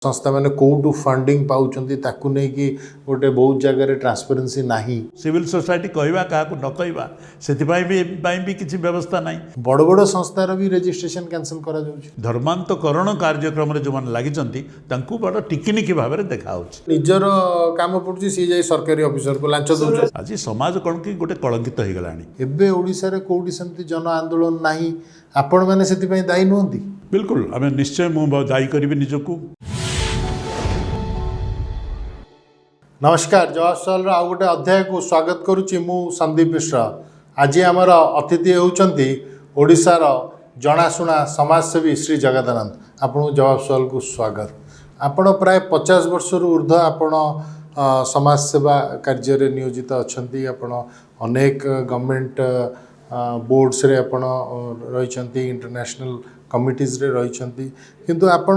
संस्था मैंने कौटू फंडिंग पाँच कि गोटे बहुत जगह ट्रांसपेरेंसी नहीं सिविल सोसाइटी कहवा क्या न कहवा से भी किसी व्यवस्था ना बड़ बड़ संस्थार भी रजिस्ट्रेशन कैंसल करा जाउछि। धर्मांतकरण कार्यक्रम जो मैंने लगी बड़ टिकिनिकी भाव में देखा निजर काम पड़ुछि सी जाई सरकारी ऑफिसर को लांच दउछ। आज समाज कौन कि गोटे कलंकित हो गलानी। एबे ओडिसा रे कोउठी सेमति जन आंदोलन नाही आपण माने सेति पई दायी नहंती। बिल्कुल आम निश्चय मु दायी करी निजको। नमस्कार, जवाब सवाल आउ गोटे अध्याय को स्वागत करुच्ची मु संदीप मिश्र। आज आमर अतिथि होउचंती ओडिशार जनाशुना समाजसेवी श्री जगदानंद। आपन जवाब सवाल को स्वागत। आपण प्राय 50 वर्ष ऊर्ध्व आपण समाज सेवा कार्य रे नियोजित अछंती। आपण अनेक गवर्नमेंट बोर्ड्स रे आपण रहिचंती, इंटरनेशनल कमिटीज रे रहिचंती, किंतु आपण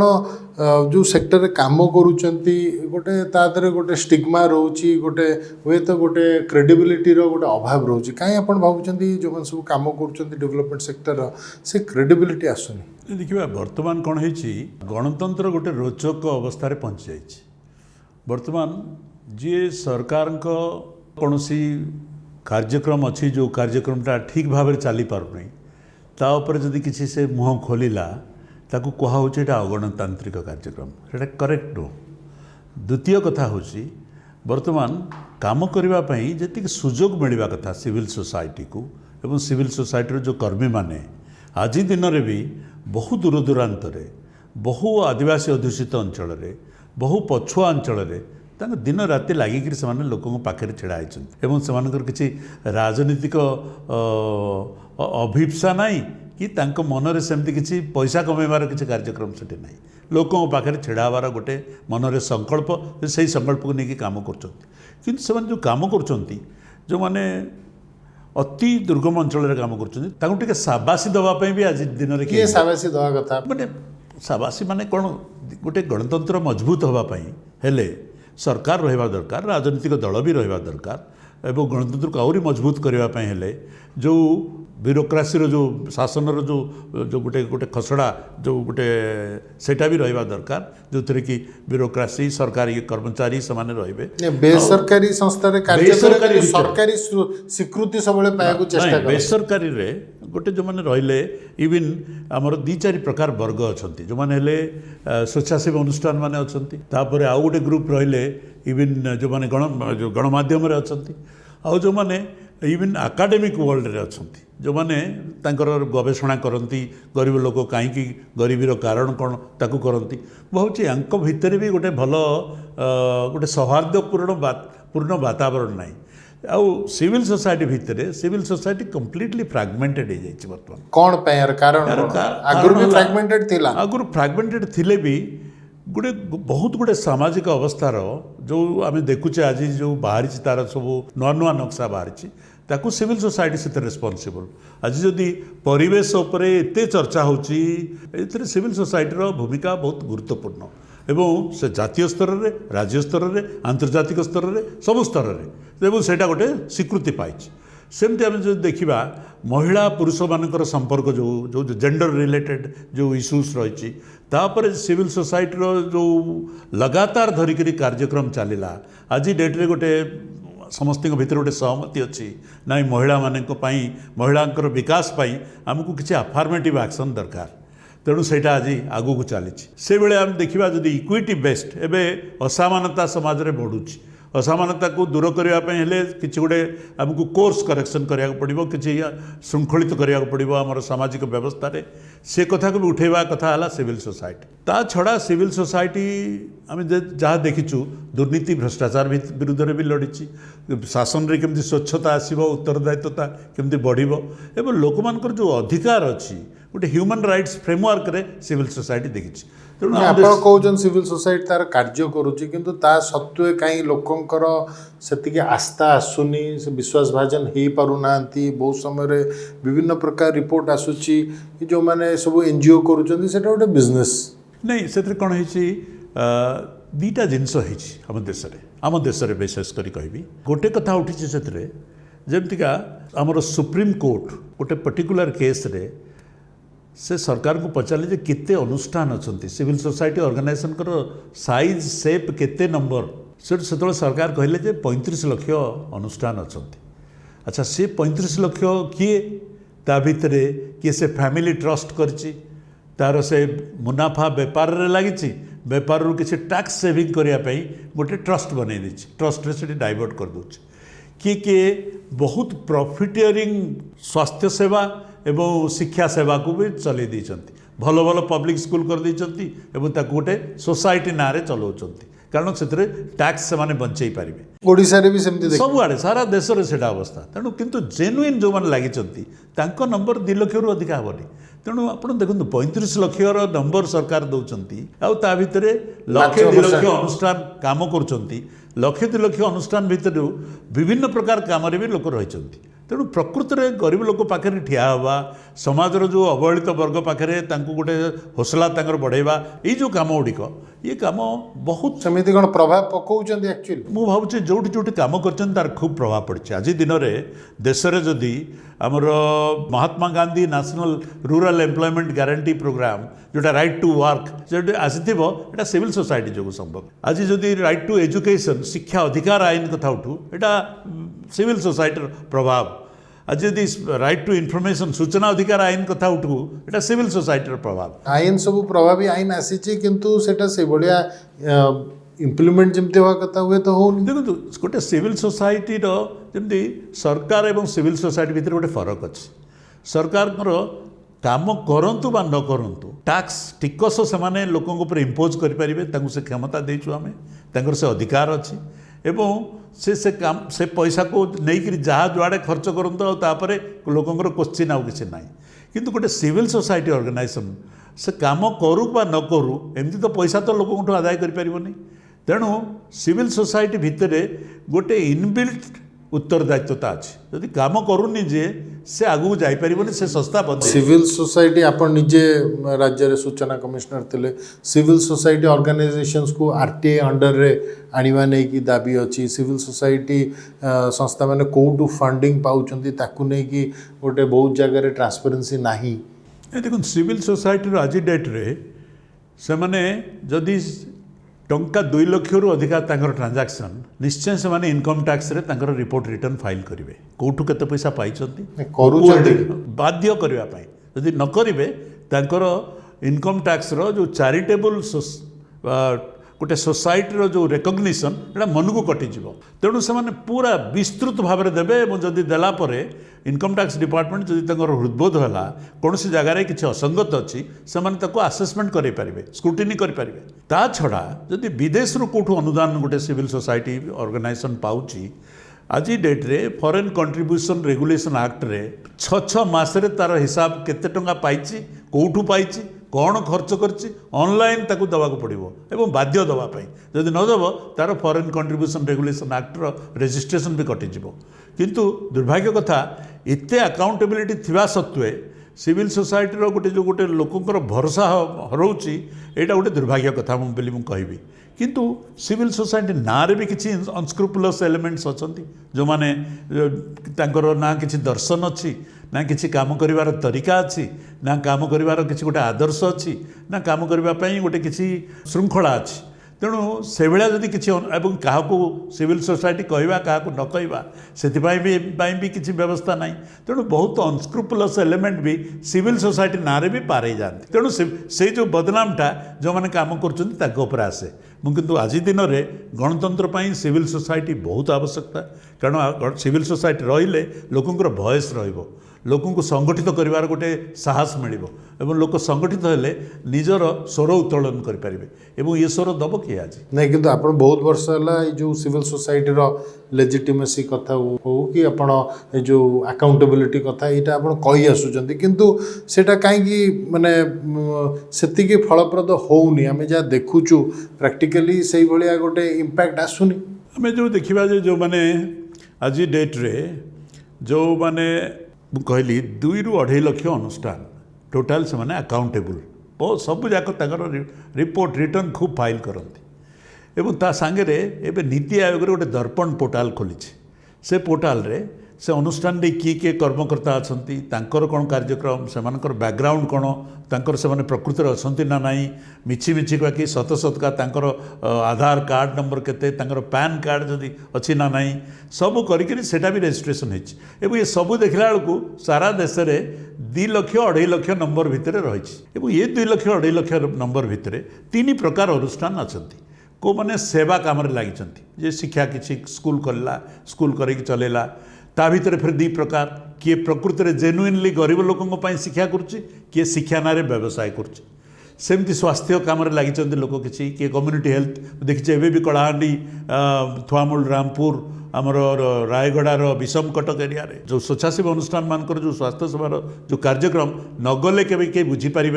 जो सेक्टर रे काम करूचंती गोटे तादरे गोटे स्टिग्मा रहउची, गोटे हुए तो गोटे क्रेडिबिलिटी रो गोटे अभाव रहउची। काई आपण भाबुचंती जो मन सब काम करूचंती डेवलपमेंट सेक्टर से क्रेडिबिलिटी आसुनी। देखिए वर्तमान कौन है गणतंत्र गोटे रोचक अवस्था पहुँची जाइए। वर्तमान जी सरकार कौन कार्यक्रम अच्छी जो कार्यक्रमटा ठीक भाव में चली पारना तापर जदि किसी से मुँह खोलला ताकू कहुचे यहाँ अगणतांत्रिक कार्यक्रम, से करेक्ट नो। द्वितीय कथा हूँ वर्तमान काम करने जी सुजोग मिलवा कथा सिविल सोसाइटी को एवं सिविल सोसाइटी जो कर्मी माने आज दिन में भी बहु दूर दूरांत बहु आदिवासी अध्युषित अंचल बहु पछुआ अंचल दिन राति लगिक लोकों पाखे छेड़ा होती किसी राजनीतिक अभिप्सा नाई कि मनरे सेमती किसी पैसा कमेबार किसी कार्यक्रम से ना लोकों पाखे छेड़ा हबार गोटे मनरे संकल्प से संकल्प को लेकिन काम कर जो काम कर जो मैंने अति दुर्गम अंचल काम कर साबासी दवाई भी आज दिन में किए साबासी दवा कथा माने साबासी माने कौन गोटे गणतंत्र मजबूत होगापाई हेले सरकार रहा दरकार, राजनीतिक दल भी रहा दरकार एवं गणतंत्र को आहरी मजबूत करने हेले जो ब्यूरोक्रासी जो शासन जो जो गोटे गोटे खसड़ा जो गोटे सेटा भी रहा दरकार जो थे कि ब्यूरोक्रासी सरकारी कर्मचारी से रे बेसरकारी संस्था सरकारी स्वीकृति सब चेष्टा बेसरकारी रे गोटे जो मैंने रहिले इवन आमर 2-4 प्रकार वर्ग अच्छा जो मैंने स्वेच्छासेवी अनुष्ठान मान अच्छा आउ गोटे ग्रुप रहिले इवन जो मैंने गणमाध्यम अच्छा आउ जो मैंने इवन आकाडेमिक वर्ल्ड रे अच्छा जो मैंने गवेषणा करती गरीब लोक कहीं गरीबीर कारण कौन ताकू करती बहुत यांक भितर भी गोटे भल गोटे सौहार्दपूर्ण वातावरण ना आउ सिविल सोसाइटी भितर सिविल सोसाइटी कंप्लीटली फ्रैगमेंटेड हो जाइए। बर्तमान कौन पे यार कारण आगुर भी फ्रैगमेंटेड थिला आगुर फ्रैगमेंटेड थिले भी गोटे बहुत गुड़े सामाजिक अवस्थार जो आम देखुचे आज जो बाहरी तार सब नुआ नुआ नक्शा बाहरी ताकू सिविल सोसाइटी से रेस्पॉन्सिबल आज जदि परिवेश उपरे एते चर्चा होची एथिरे सिविल सोसाइटी भूमिका बहुत गुरुत्वपूर्ण एवं से जातीय स्तर में राज्य स्तर में आंतर्जातिक स्तर में सब स्तर में सेटा गोटे स्वीकृति पाई। सेमती आम जो देखा महिला पुरुष मानकर संपर्क जो जो जेंडर रिलेटेड जो इश्यूज रही सिविल सोसाइटी जो लगातार धरिकी कार्यक्रम चलला आज डेट्रे गोटे समस्त भीतर गोटे सहमति अच्छी ना महिला महिला विकास आमको किसी अफर्मेटिव एक्शन दरकार तेणु से आज आगू को चली से बेले आम देखा जब इक्विटी बेस्ड एवं असामानता समाज में बढ़ुची असामानता को दूर करने कि गोटे आमको कोर्स करेक्शन करा पड़ो कि श्रृंखलित करा पड़ो आम सामाजिक व्यवस्था रे से कथा को भी उठेवा कथा है सिविल सोसाइटी ता छड़ा सिविल सोसाइटी आम जहाँ देखीचु दुर्नीति भ्रष्टाचार विरुद्ध में भी लड़ी शासन रे केमती स्वच्छता आसो उत्तरदायित्वता केमती बढ़ो एवं लोक मानकर जो अधिकार अच्छी गोटे ह्यूमन राइट्स फ्रेमवर्क रे सिविल सोसाइटी देखी कौन सिविल सोसाइटी तार कार्य करुच्ची किंतु ता सत्वे कहीं लोकंकर सेतिके आस्था आसुनी से विश्वास भाजन हो पारुना बहुत समय विभिन्न प्रकार रिपोर्ट आसूची जो मैंने सब एनजीओ करुँच से गोटे बिजनेस नहीं से कौन है दीटा जिनस आम देश में विशेषकर कहि गोटे कथा उठी जमतीका आमर सुप्रीम कोर्ट गोटे पर्टिकुलर केस रे से सरकार को पचारे जे केते अनुष्ठान अच्छा सिविल सोसाइटी ऑर्गेनाइजेशन कर साइज सेप केते नंबर से सरकार कहले जे 35 लाख अनुष्ठान अच्छा अच्छा से 35 लाख किए ता भितर किए से फैमिली ट्रस्ट करची तार से मुनाफा बेपार रे लागिची बेपार रू किसी टैक्स सेविंग करने गोटे ट्रस्ट बन ट्रस्ट से डाइवर्ट कर दूँ किए बहुत प्रॉफिटियरिंग स्वास्थ्य सेवा एवं शिक्षा सेवा को भी चलई देइछंती भल भल पब्लिक स्कूल कर देइछंती एवं ताकू गोटे सोसाइटी ना रे चलाउछंती कारण से टैक्स से माने बंचई पारिबे ओडिसा रे भी सेमती सब आड़े सारा देश में सेटा अवस्था तेणु किंतु जेनुइन जो मैंने लगी नंबर 2 लाख रु अधिक हेनी तेणु आप देखो 35 लाख नंबर सरकार दौरान आ भितर लक्षे 2 लाख अनुष्ठान काम कर लक्षे 2 लाख अनुष्ठान भितर विभिन्न प्रकार काम भी लोक रही तेणु प्रकृत में गरीब लोक पाखे ठिया हवा समाजर जो अवहेलित वर्ग पाखे गोटे हौसला बढ़ेवा ये जो कम गुड़िक ये कम बहुत सेमिति कौन प्रभाव पकाउछन्ती एक्चुअली मु भावुँ जोटी जोटी कम कर तार खूब प्रभाव पड़ी आज दिन में देश में जदि आमर Mahatma Gandhi national rural employment guarantee programme जोटा राइट टू वर्क जो आसीथिबो एटा सिविल सोसाइटी जो संभव आज जदि राइट टू एजुकेशन शिक्षा अधिकार आईन कथा उठू एटा सिविल सोसाइटर प्रभाव आज यदि राइट टू इनफॉरमेशन सूचना अधिकार आईन कथा उठू एटा सिविल सोसाइटर प्रभाव आईन सब प्रभावी आईन आसीची किंतु सेटा से बढ़िया इम्प्लीमेंट जमते हुआ कथा हुए तो हो देखो गोटे सिविल सोसाइटी जमी सरकार एवं सिविल सोसाइटी भितर गोटे फरक अच्छी सरकार काम करंतु बा न करंतु टैक्स टिकस से लोकों ऊपर इम्पोज करें से क्षमता देचु आम तर से अधिकार अच्छी एवं से काम से पैसा को लेकिन जहाँ जुआड़े खर्च करंतु आपर लोकंर क्वेश्चन आउ कि ना किंतु गोटे सिविल सोसाइटी ऑर्गेनाइजेशन से काम करू बा न करू एमती तो पैसा तो लोक आदाय करें तेणु सिविल सोसाइटी भितर गोटे इनबिल्ट उत्तरदायित्वता अच्छी जदि काम करूनी जे से आगू जापर से संस्था बंद सिविल सोसाइटी आपण निजे राज्य रे सूचना कमिश्नर थिले सिविल सोसाइटी ऑर्गेनाइजेशंस को आरटीआई अंडर रे आनिबा नै की दाबी अछि सिविल सोसाइटी संस्था माने कोटू फंडिंग पाउचंती ताकू नै की गोटे बहुत जगह रे ट्रांसपेरेंसी नाही देखो सिविल सोसाइटी आज डेट रे से माने जदि टंका 2 लाख रु अधिका ट्रांजैक्शन निश्चय से माने income tax ray report return file करेंगे कौटू केते पैसा पाई बाध्य करने जदि न करेंगे इनकम टैक्स रो जो चैरिटेबल गोटे सोसाइटी जो रेकग्निशन एटा मन को कटिज तेणु से पूरा विस्तृत भाव में देवे जदि देलापर इनकम टैक्स डिपार्टमेंट जदि हृदबोध है कौन सी जगार किसी असंगत अच्छी से आसेसमेंट करें स्क्रूटिनी करें ता छड़ा जदि विदेश कौटू अनुदान गोटे सिविल सोसाइटी ऑर्गेनाइजेशन पाउची आज डेट रे फॉरेन कंट्रीब्यूशन रेगुलेशन एक्ट रे 6 मासरे तार हिसाब केते टंका पाइची कौटू पाइची कौन खर्च करची ऑनलाइन ताकू दवाक पड़ो एवं बाध्य दवापाई जदि नदेव तार foreign contribution regulation actor registration भी कटिଯିव किंतु दुर्भाग्य कथा एते अकाउंटेबिलिटी थिबा सत्वे सिविल सोसाइटी गोटे जो गोटे लोकंर भरोसा हरौची एटा गोटे दुर्भाग्य कथा बोली मु कहबी किंतु सिविल सोसाइटी नारे भी किसी अनस्क्रुपुलस एलिमेंट्स अच्छी जो माने ना किसी दर्शन अच्छी ना किसी काम करिवार तरीका अच्छी ना काम करिवार किसी गोटे आदर्श अच्छी ना काम करने गोटे किसी श्रृंखला अच्छी तेणु से भाया जदि किसी क्या सिविल सोसाइटी कहवा क्या न कहवा से भी किसी व्यवस्था ना तेणु बहुत अनस्क्रुपुलस एलिमेंट भी सिविल सोसाइटी नारे भी पारे जाते तेणु से जो बदनामटा जो मैंने कम कर आसे मुझे आज दिन में गणतंत्र सिविल सोसाइटी बहुत आवश्यकता कारण सिविल सोसाइटी रही लोकंर भयस रहिबो लोक संगठित करार गोटे साहस मिल लोक संगठित हेले निजर स्वर उत्तोलन करें ये स्वर दब किए आज नहीं किंतु आप बहुत वर्ष है जो सिविल सोसाइटी लेजिटिमेसी कथा हो कि आप जो अकाउंटेबिलिटी कथा यहाँ आप कही आसुँच किंतु सेटा कहीं माने सेतिकी फलप्रद होनी आम जहाँ देखुचु प्रैक्टिकली से भाया गोटे इम्पैक्ट आसुनी आम जो देखा जो मैंने आज डेट रे जो मैंने कहली 2 ରୁ 2.5 लाख अनुष्ठान टोटाल से माने अकाउंटेबल बहुत सब जाक रिपोर्ट रिटर्न खूब फाइल करती एवं ता सांगे रे एबे नीति आयोग रे गोटे दर्पण पोर्टाल खोली से पोर्टाल रे से अनुष्ठान रे किए कर्मकर्ता अछंती तांकर कोन कार्यक्रम सेमानकर बैकग्राउंड कोन तांकर से माने प्रकृति अछंती ना नाही मिछि मिछि कि सत सतका तांकर आधार कार्ड नंबर केते तांकर पैन कार्ड जदि अछि ना नाही सब करिकरी सेटा भी रजिस्ट्रेशन हेछि एबो ये सब देखला बेलकू सारा देश रे 2 लाख 2.5 लाख नंबर भितरे रहिछि एबो ये 2 लाख 2.5 लाख नंबर भितरे 3 प्रकार अनुष्ठान अछंती को माने सेवा काम रे लागिचंती जे शिक्षा किछि स्कूल करला स्कूल करिक चलेला ता भितर फिर 2 प्रकार किए प्रकृति में जेन्युइनली गरीब लोकों पाई शिक्षा करुच्ची किए शिक्षा ना व्यवसाय करुच्ची सेमती स्वास्थ्य काम लगी लोक किसी किए कम्युनिटी हेल्थ देखिए एवं भी कलाहांडी थुआमूल रामपुर आमर रायगड़ार विषम कटक एरिया रे जो स्वेच्छासेवी अनुष्ठान मानकर जो स्वास्थ्य सेवार जो कार्यक्रम नगले केवे के बुझीपारे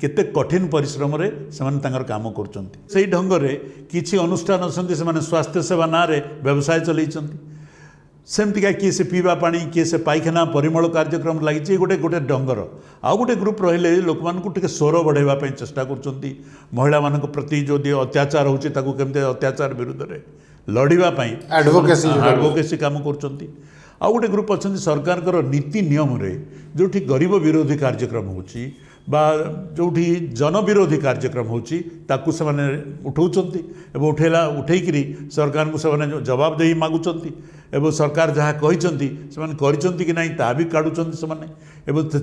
केते कठिन परिश्रम रे से काम कर ढंग से किसी अनुष्ठान अच्छा से स्वास्थ्य सेवा ना रे व्यवसाय चलती सेमतिका किए से पीवा पानी किए से पाइखाना परिमल कार्यक्रम लगी गोटे गोटे डंगर आउ गोटे ग्रुप रहिले लोक मानकु टिके स्वर बढ़ाइबा पई चेष्टा करछंती महिला मानक प्रति जो अत्याचार होछि ताकू केमते अत्याचार विरुद्ध रे लड़िबा पई एडवोकेसी काम करछंती आउ गोटे ग्रुप अछंती सरकार कर नीति नियम रे जोठी गरीब विरोधी कार्यक्रम होछि बा जोठी जन विरोधी कार्यक्रम होछि ताकू से माने उठाउछंती एवं उठेकरी सरकार को से जवाब दे मागुचंती एवं सरकार जहाँ कहते से कि नहीं ता भी काढ़ुंट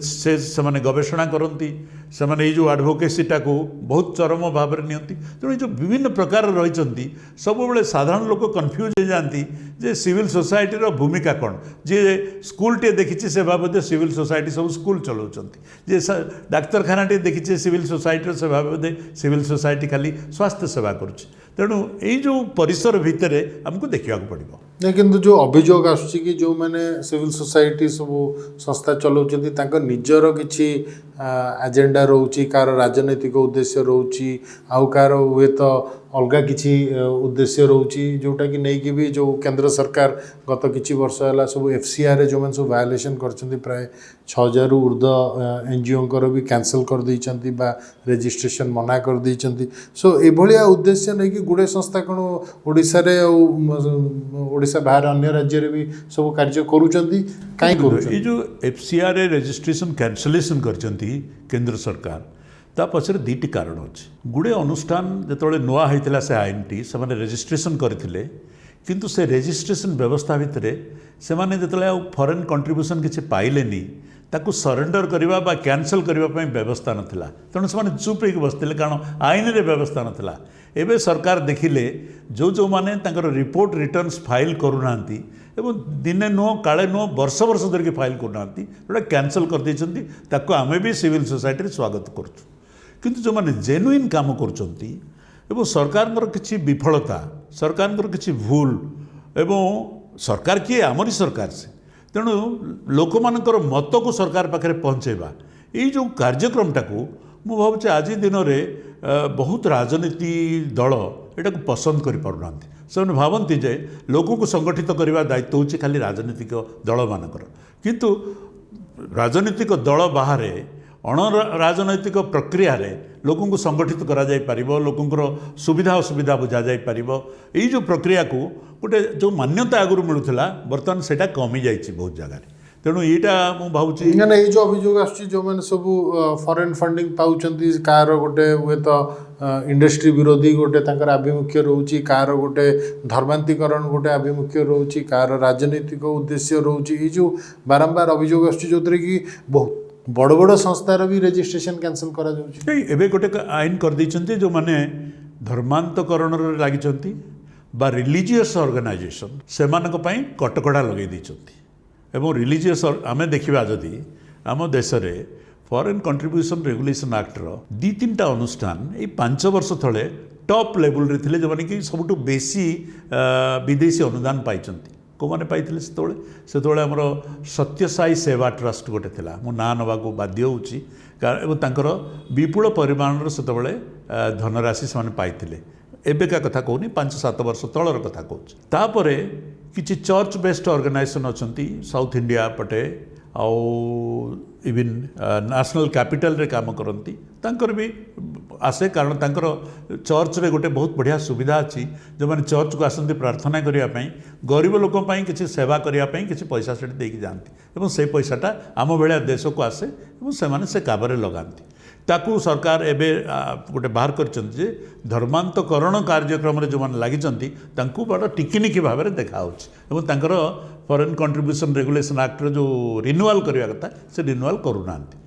से गवेषणा करती से जो एडवोकेसीटा को बहुत चरम भाव में नियंती तेणु जो विभिन्न प्रकार रही सब साधारण लोक कन्फ्यूज हो जाती जे सिविल सोसाइटी भूमिका कौन जी स्कूल टे देखी से भावे सिविल सोसाइटी सब स्कूल चलाउछंती जे डाक्तरखाना टे देखी सिविल सोसाइटी से भावे सिविल सोसाइटी खाली स्वास्थ्य सेवा करुच्ची तेणु यही जो परिसर भितर आमको देखा पड़ो नहीं किंतु जो अभियोग आसुची कि जो मैंने सिविल सोसाइटी सब संस्था चलाउछंती तांको निजर किछि एजेंडा रोची कार राजनैतिक उद्देश्य रोची आउ कार हुए तो अलगा किछि उद्देश्य रोची जोटा कि नहीं कि भी जो केंद्र सरकार गत किछि वर्ष है सब एफसीआर जो मैंने सब वायोलेशन करछंती प्राय 6000 ऊर्ध्व एनजीओ भी कैंसल कर देइछंती बा रजिस्ट्रेशन मना कर देइछंती सो एभलिया उद्देश्य नहीं कि गुड़े संस्था कौन ओडिशा रे ओडिशा बाहर अन्य राज्य रे भी सब कार्य करूछंती काई करूछंती ये जो एफसीआर रजिस्ट्रेशन कैंसलेशन करछंती केंद्र सरकार ता पछरे 2टी कारण अच्छे गुड़े अनुष्ठान जो नुआ होता से आईन टी से रजिस्ट्रेशन करथिले किंतु से रजिस्ट्रेशन व्यवस्था भितर से जो फॉरेन कंट्रीब्यूशन किसी पाइलेनी ताकू सरेंडर करवा बा कैंसल करने व्यवस्था नाला तेणु से चुप होकर बसते कारण आईन रे व्यवस्था नाला एवं सरकार देखिले जो मैंने रिपोर्ट रिटर्न्स फाइल करूना एवं दिने नुह काले नुह वर्ष वर्ष धरिकी फाइल करूना जोटा कैंसल कर देइछंती ताकू आमे भी सिविल सोसाइटी स्वागत करूँ किंतु जो मैंने जेन्युइन काम करुँच एवं सरकार किसी विफलता सरकार किसी भूल एवं सरकार किए आमरी सरकार से तेणु लोक मानकर मत को सरकार पाखे पहुँचेबा ये जो कार्यक्रमटा को मु भावुँ आज दिन में बहुत राजनीति दल यहाँ को पसंद कर से भावती जे लोक को संगठित करने दायित्व होची खाली राजनीतिक दल मानकर किंतु राजनीतिक दल बाहर अण राजनैतिक प्रक्रिया रे लोकों को संगठित करा जाय परिबो लोकों सुविधा असुविधा बुझा जाय परिबो यही जो प्रक्रिया को गोटे जो मान्यता आगुरी मिलूला बर्तमान सेटा कमी जाइए बहुत जगह तेणु यहाँ मुझे भावुँ ना ये जो अभियोग आसुची जो मैंने सब फॉरेन फंडिंग पाउछंती कार गोटे हुए तो इंडस्ट्री विरोधी गोटे तांकर आभिमुख्य रोची कार गोटे धर्मांतीकरण गोटे आभिमुख्य रोची कार राजनीतिक उद्देश्य रोची ये जो बारंबार अभियोग आसुची जो कि बहुत बड़ बड़ संस्थार भी रजिस्ट्रेशन कैंसल करा जाउछि एबे गोटे आईन कर दैछन्ते जो माने धर्मांतकरण रे लागिछन्ती बा रिलीजियस ऑर्गेनाइजेशन सेमानक पई कटकड़ा लगे दैछन्ती एवं रिलीजियस आमे देखिबा जदी आम देश रे फॉरेन कंट्रीब्यूशन रेगुलेशन एक्ट रो 2-3टा अनुष्ठान ए 5 वर्ष थले टॉप लेवल रे थिले जो माने कि सबटु बेसी विदेशी अनुदान पाइछन्ती को मैंने पाई से आमर सत्यसाई सेवा ट्रस्ट गोटे थिला मो ना नवाको बाध्य होउची एवं तांकर विपुल परिमाण से धनराशि से पाइथिले एबेका कथा कहूनी 5-7 वर्ष तलर कथा कहूँ तापर किछि चर्च बेस्ड ऑर्गेनाइजेशन अछंती साउथ इंडिया पटे ଆଉ ଇଭିନ୍ ନ୍ୟାସନାଲ୍ କ୍ୟାପିଟାଲରେ କାମ କରନ୍ତି ତାଙ୍କର ବି ଆସେ କାରଣ ତାଙ୍କର ଚର୍ଚ୍ଚରେ ଗୋଟେ ବହୁତ ବଢ଼ିଆ ସୁବିଧା ଅଛି ଯେଉଁମାନେ ଚର୍ଚ୍ଚକୁ ଆସନ୍ତି ପ୍ରାର୍ଥନା କରିବା ପାଇଁ ଗରିବ ଲୋକ ପାଇଁ କିଛି ସେବା କରିବା ପାଇଁ କିଛି ପଇସା ସେଠି ଦେଇକି ଯାଆନ୍ତି ଏବଂ ସେଇ ପଇସାଟା ଆମ ଭଳିଆ ଦେଶକୁ ଆସେ ଏବଂ ସେମାନେ ସେ କାମରେ ଲଗାନ୍ତି ତାକୁ ସରକାର ଏବେ ଗୋଟେ ବାହାର କରିଛନ୍ତି ଯେ ଧର୍ମାନ୍ତକରଣ କାର୍ଯ୍ୟକ୍ରମରେ ଯେଉଁମାନେ ଲାଗିଛନ୍ତି ତାଙ୍କୁ ବଡ଼ ଟିକିନିକି ଭାବରେ ଦେଖାହେଉଛି ଏବଂ ତାଙ୍କର ଫରେନ୍ କଣ୍ଟ୍ରିବ୍ୟୁସନ୍ ରେଗୁଲେସନ୍ ଆକ୍ଟର ଯେଉଁ ରିନ୍ୟୁଆଲ୍ କରିବା କଥା ସେ ରିନ୍ୟୁଆଲ୍ କରୁନାହାନ୍ତି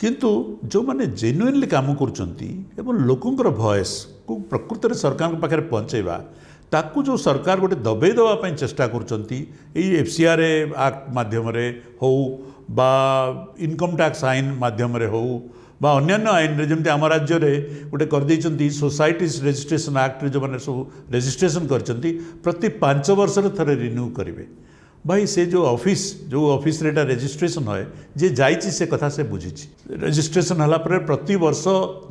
କିନ୍ତୁ ଯେଉଁମାନେ ଜେନ୍ୟୁଇନଲି କାମ କରୁଛନ୍ତି ଏବଂ ଲୋକଙ୍କର ଭଏସ୍କୁ ପ୍ରକୃତରେ ସରକାରଙ୍କ ପାଖରେ ପହଞ୍ଚାଇବା ତାକୁ ଯେଉଁ ସରକାର ଗୋଟେ ଦବେଇ ଦେବା ପାଇଁ ଚେଷ୍ଟା କରୁଛନ୍ତି ଏଇ FCRA ଆକ୍ଟ ମାଧ୍ୟମରେ ହେଉ ବା ଇନକମ୍ ଟ୍ୟାକ୍ସ ଆଇନ ମାଧ୍ୟମରେ ହେଉ বা ଅନ୍ୟାନ୍ୟ ଆଇନରେ ଯେମିତି ଆମ ରାଜ୍ୟରେ ଗୋଟେ କରିଦେଇଛନ୍ତି ସୋସାଇଟିଜ୍ ରେଜିଷ୍ଟ୍ରେସନ୍ ଆକ୍ଟରେ ଯେଉଁମାନେ ସବୁ ରେଜିଷ୍ଟ୍ରେସନ୍ କରିଛନ୍ତି ପ୍ରତି 5 ବର୍ଷରେ ଥରେ ରିନ୍ୟୁ କରିବେ ଭାଇ ସେ ଯେଉଁ ଅଫିସରେ ଏଇଟା ରେଜିଷ୍ଟ୍ରେସନ୍ ହୁଏ ଯିଏ ଯାଇଛି ସେ କଥା ସେ ବୁଝିଛି ରେଜିଷ୍ଟ୍ରେସନ୍ ହେଲା ପରେ ପ୍ରତିବର୍ଷ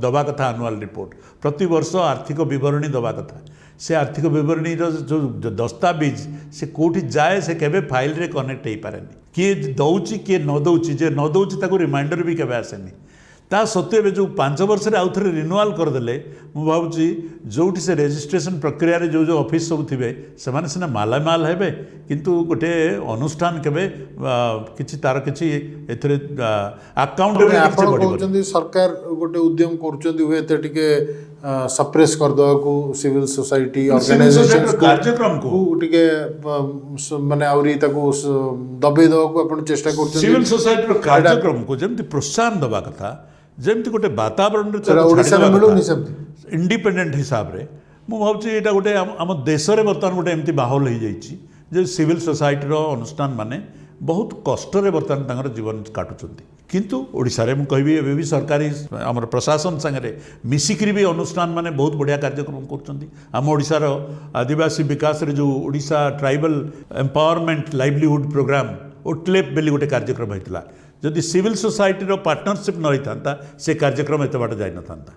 ଦେବା କଥା ଆନୁଆଲ୍ ରିପୋର୍ଟ ପ୍ରତିବର୍ଷ ଆର୍ଥିକ ବିବରଣୀ ଦେବା କଥା ସେ ଆର୍ଥିକ ବିବରଣୀର ଯେଉଁ ଦସ୍ତାବିଜ ସେ କେଉଁଠି ଯାଏ ସେ କେବେ ଫାଇଲରେ କନେକ୍ଟ ହେଇପାରେନି କିଏ ଦେଉଛି କିଏ ନ ଦେଉଛି ଯେ ନ ଦେଉଛି ତାକୁ ରିମାଇଣ୍ଡର ବି କେବେ ଆସେନି ତା ସତ୍ତ୍ୱେ ଏବେ ଯେଉଁ 5 ବର୍ଷରେ ଆଉ ଥରେ ରିନ୍ୟୁଆଲ୍ କରିଦେଲେ ମୁଁ ଭାବୁଛି ଯେଉଁଠି ସେ ରେଜିଷ୍ଟ୍ରେସନ୍ ପ୍ରକ୍ରିୟାରେ ଯେଉଁ ଅଫିସ୍ ସବୁ ଥିବେ ସେମାନେ ସିନା ମାଲାମାଲ ହେବେ କିନ୍ତୁ ଗୋଟେ ଅନୁଷ୍ଠାନ କେବେ କିଛି ତାର କିଛି ଏଥିରେ ଆକାଉଣ୍ଟରେ ଆପଣ କହୁଛନ୍ତି ସରକାର ଗୋଟେ ଉଦ୍ୟମ କରୁଛନ୍ତି ହୁଏତ ଟିକେ ସପ୍ରେସ୍ କରିଦେବାକୁ ସିଭିଲ ସୋସାଇଟି ଅର୍ଗାନାଇଜେସନ କାର୍ଯ୍ୟକ୍ରମକୁ ଟିକେ ମାନେ ଆହୁରି ତାକୁ ଦବେଇ ଦେବାକୁ ଆପଣ ଚେଷ୍ଟା କରୁଛନ୍ତି ସିଭିଲ ସୋସାଇଟିର କାର୍ଯ୍ୟକ୍ରମକୁ ଯେମିତି ପ୍ରୋତ୍ସାହନ ଦେବା କଥା ଯେମିତି ଗୋଟେ ବାତାବରଣରେ ଓଡ଼ିଶାରେ ମିଳୁନି ସେମିତି ଇଣ୍ଡିପେଣ୍ଡେଣ୍ଟ ହିସାବରେ ମୁଁ ଭାବୁଛି ଏଇଟା ଗୋଟେ ଆମ ଦେଶରେ ବର୍ତ୍ତମାନ ଗୋଟେ ଏମିତି ମାହୋଲ ହେଇଯାଇଛି ଯେ ସିଭିଲ ସୋସାଇଟିର ଅନୁଷ୍ଠାନ ମାନେ ବହୁତ କଷ୍ଟରେ ବର୍ତ୍ତମାନ ତାଙ୍କର ଜୀବନ କାଟୁଛନ୍ତି କିନ୍ତୁ ଓଡ଼ିଶାରେ ମୁଁ କହିବି ଏବେ ବି ସରକାରୀ ଆମର ପ୍ରଶାସନ ସାଙ୍ଗରେ ମିଶିକିରି ବି ଅନୁଷ୍ଠାନ ମାନେ ବହୁତ ବଢ଼ିଆ କାର୍ଯ୍ୟକ୍ରମ କରୁଛନ୍ତି ଆମ ଓଡ଼ିଶାର ଆଦିବାସୀ ବିକାଶରେ ଯେଉଁ ଓଡ଼ିଶା ଟ୍ରାଇବାଲ ଏମ୍ପାୱାରମେଣ୍ଟ ଲାଇଭଲିହୁଡ଼ ପ୍ରୋଗ୍ରାମ ଓଟ୍ଲେପ୍ ବୋଲି ଗୋଟେ କାର୍ଯ୍ୟକ୍ରମ ହେଇଥିଲା ଯଦି ସିଭିଲ ସୋସାଇଟିର ପାର୍ଟନରସିପ୍ ନ ହେଇଥାନ୍ତା ସେ କାର୍ଯ୍ୟକ୍ରମ ଏତେ ବାଟ ଯାଇନଥାନ୍ତା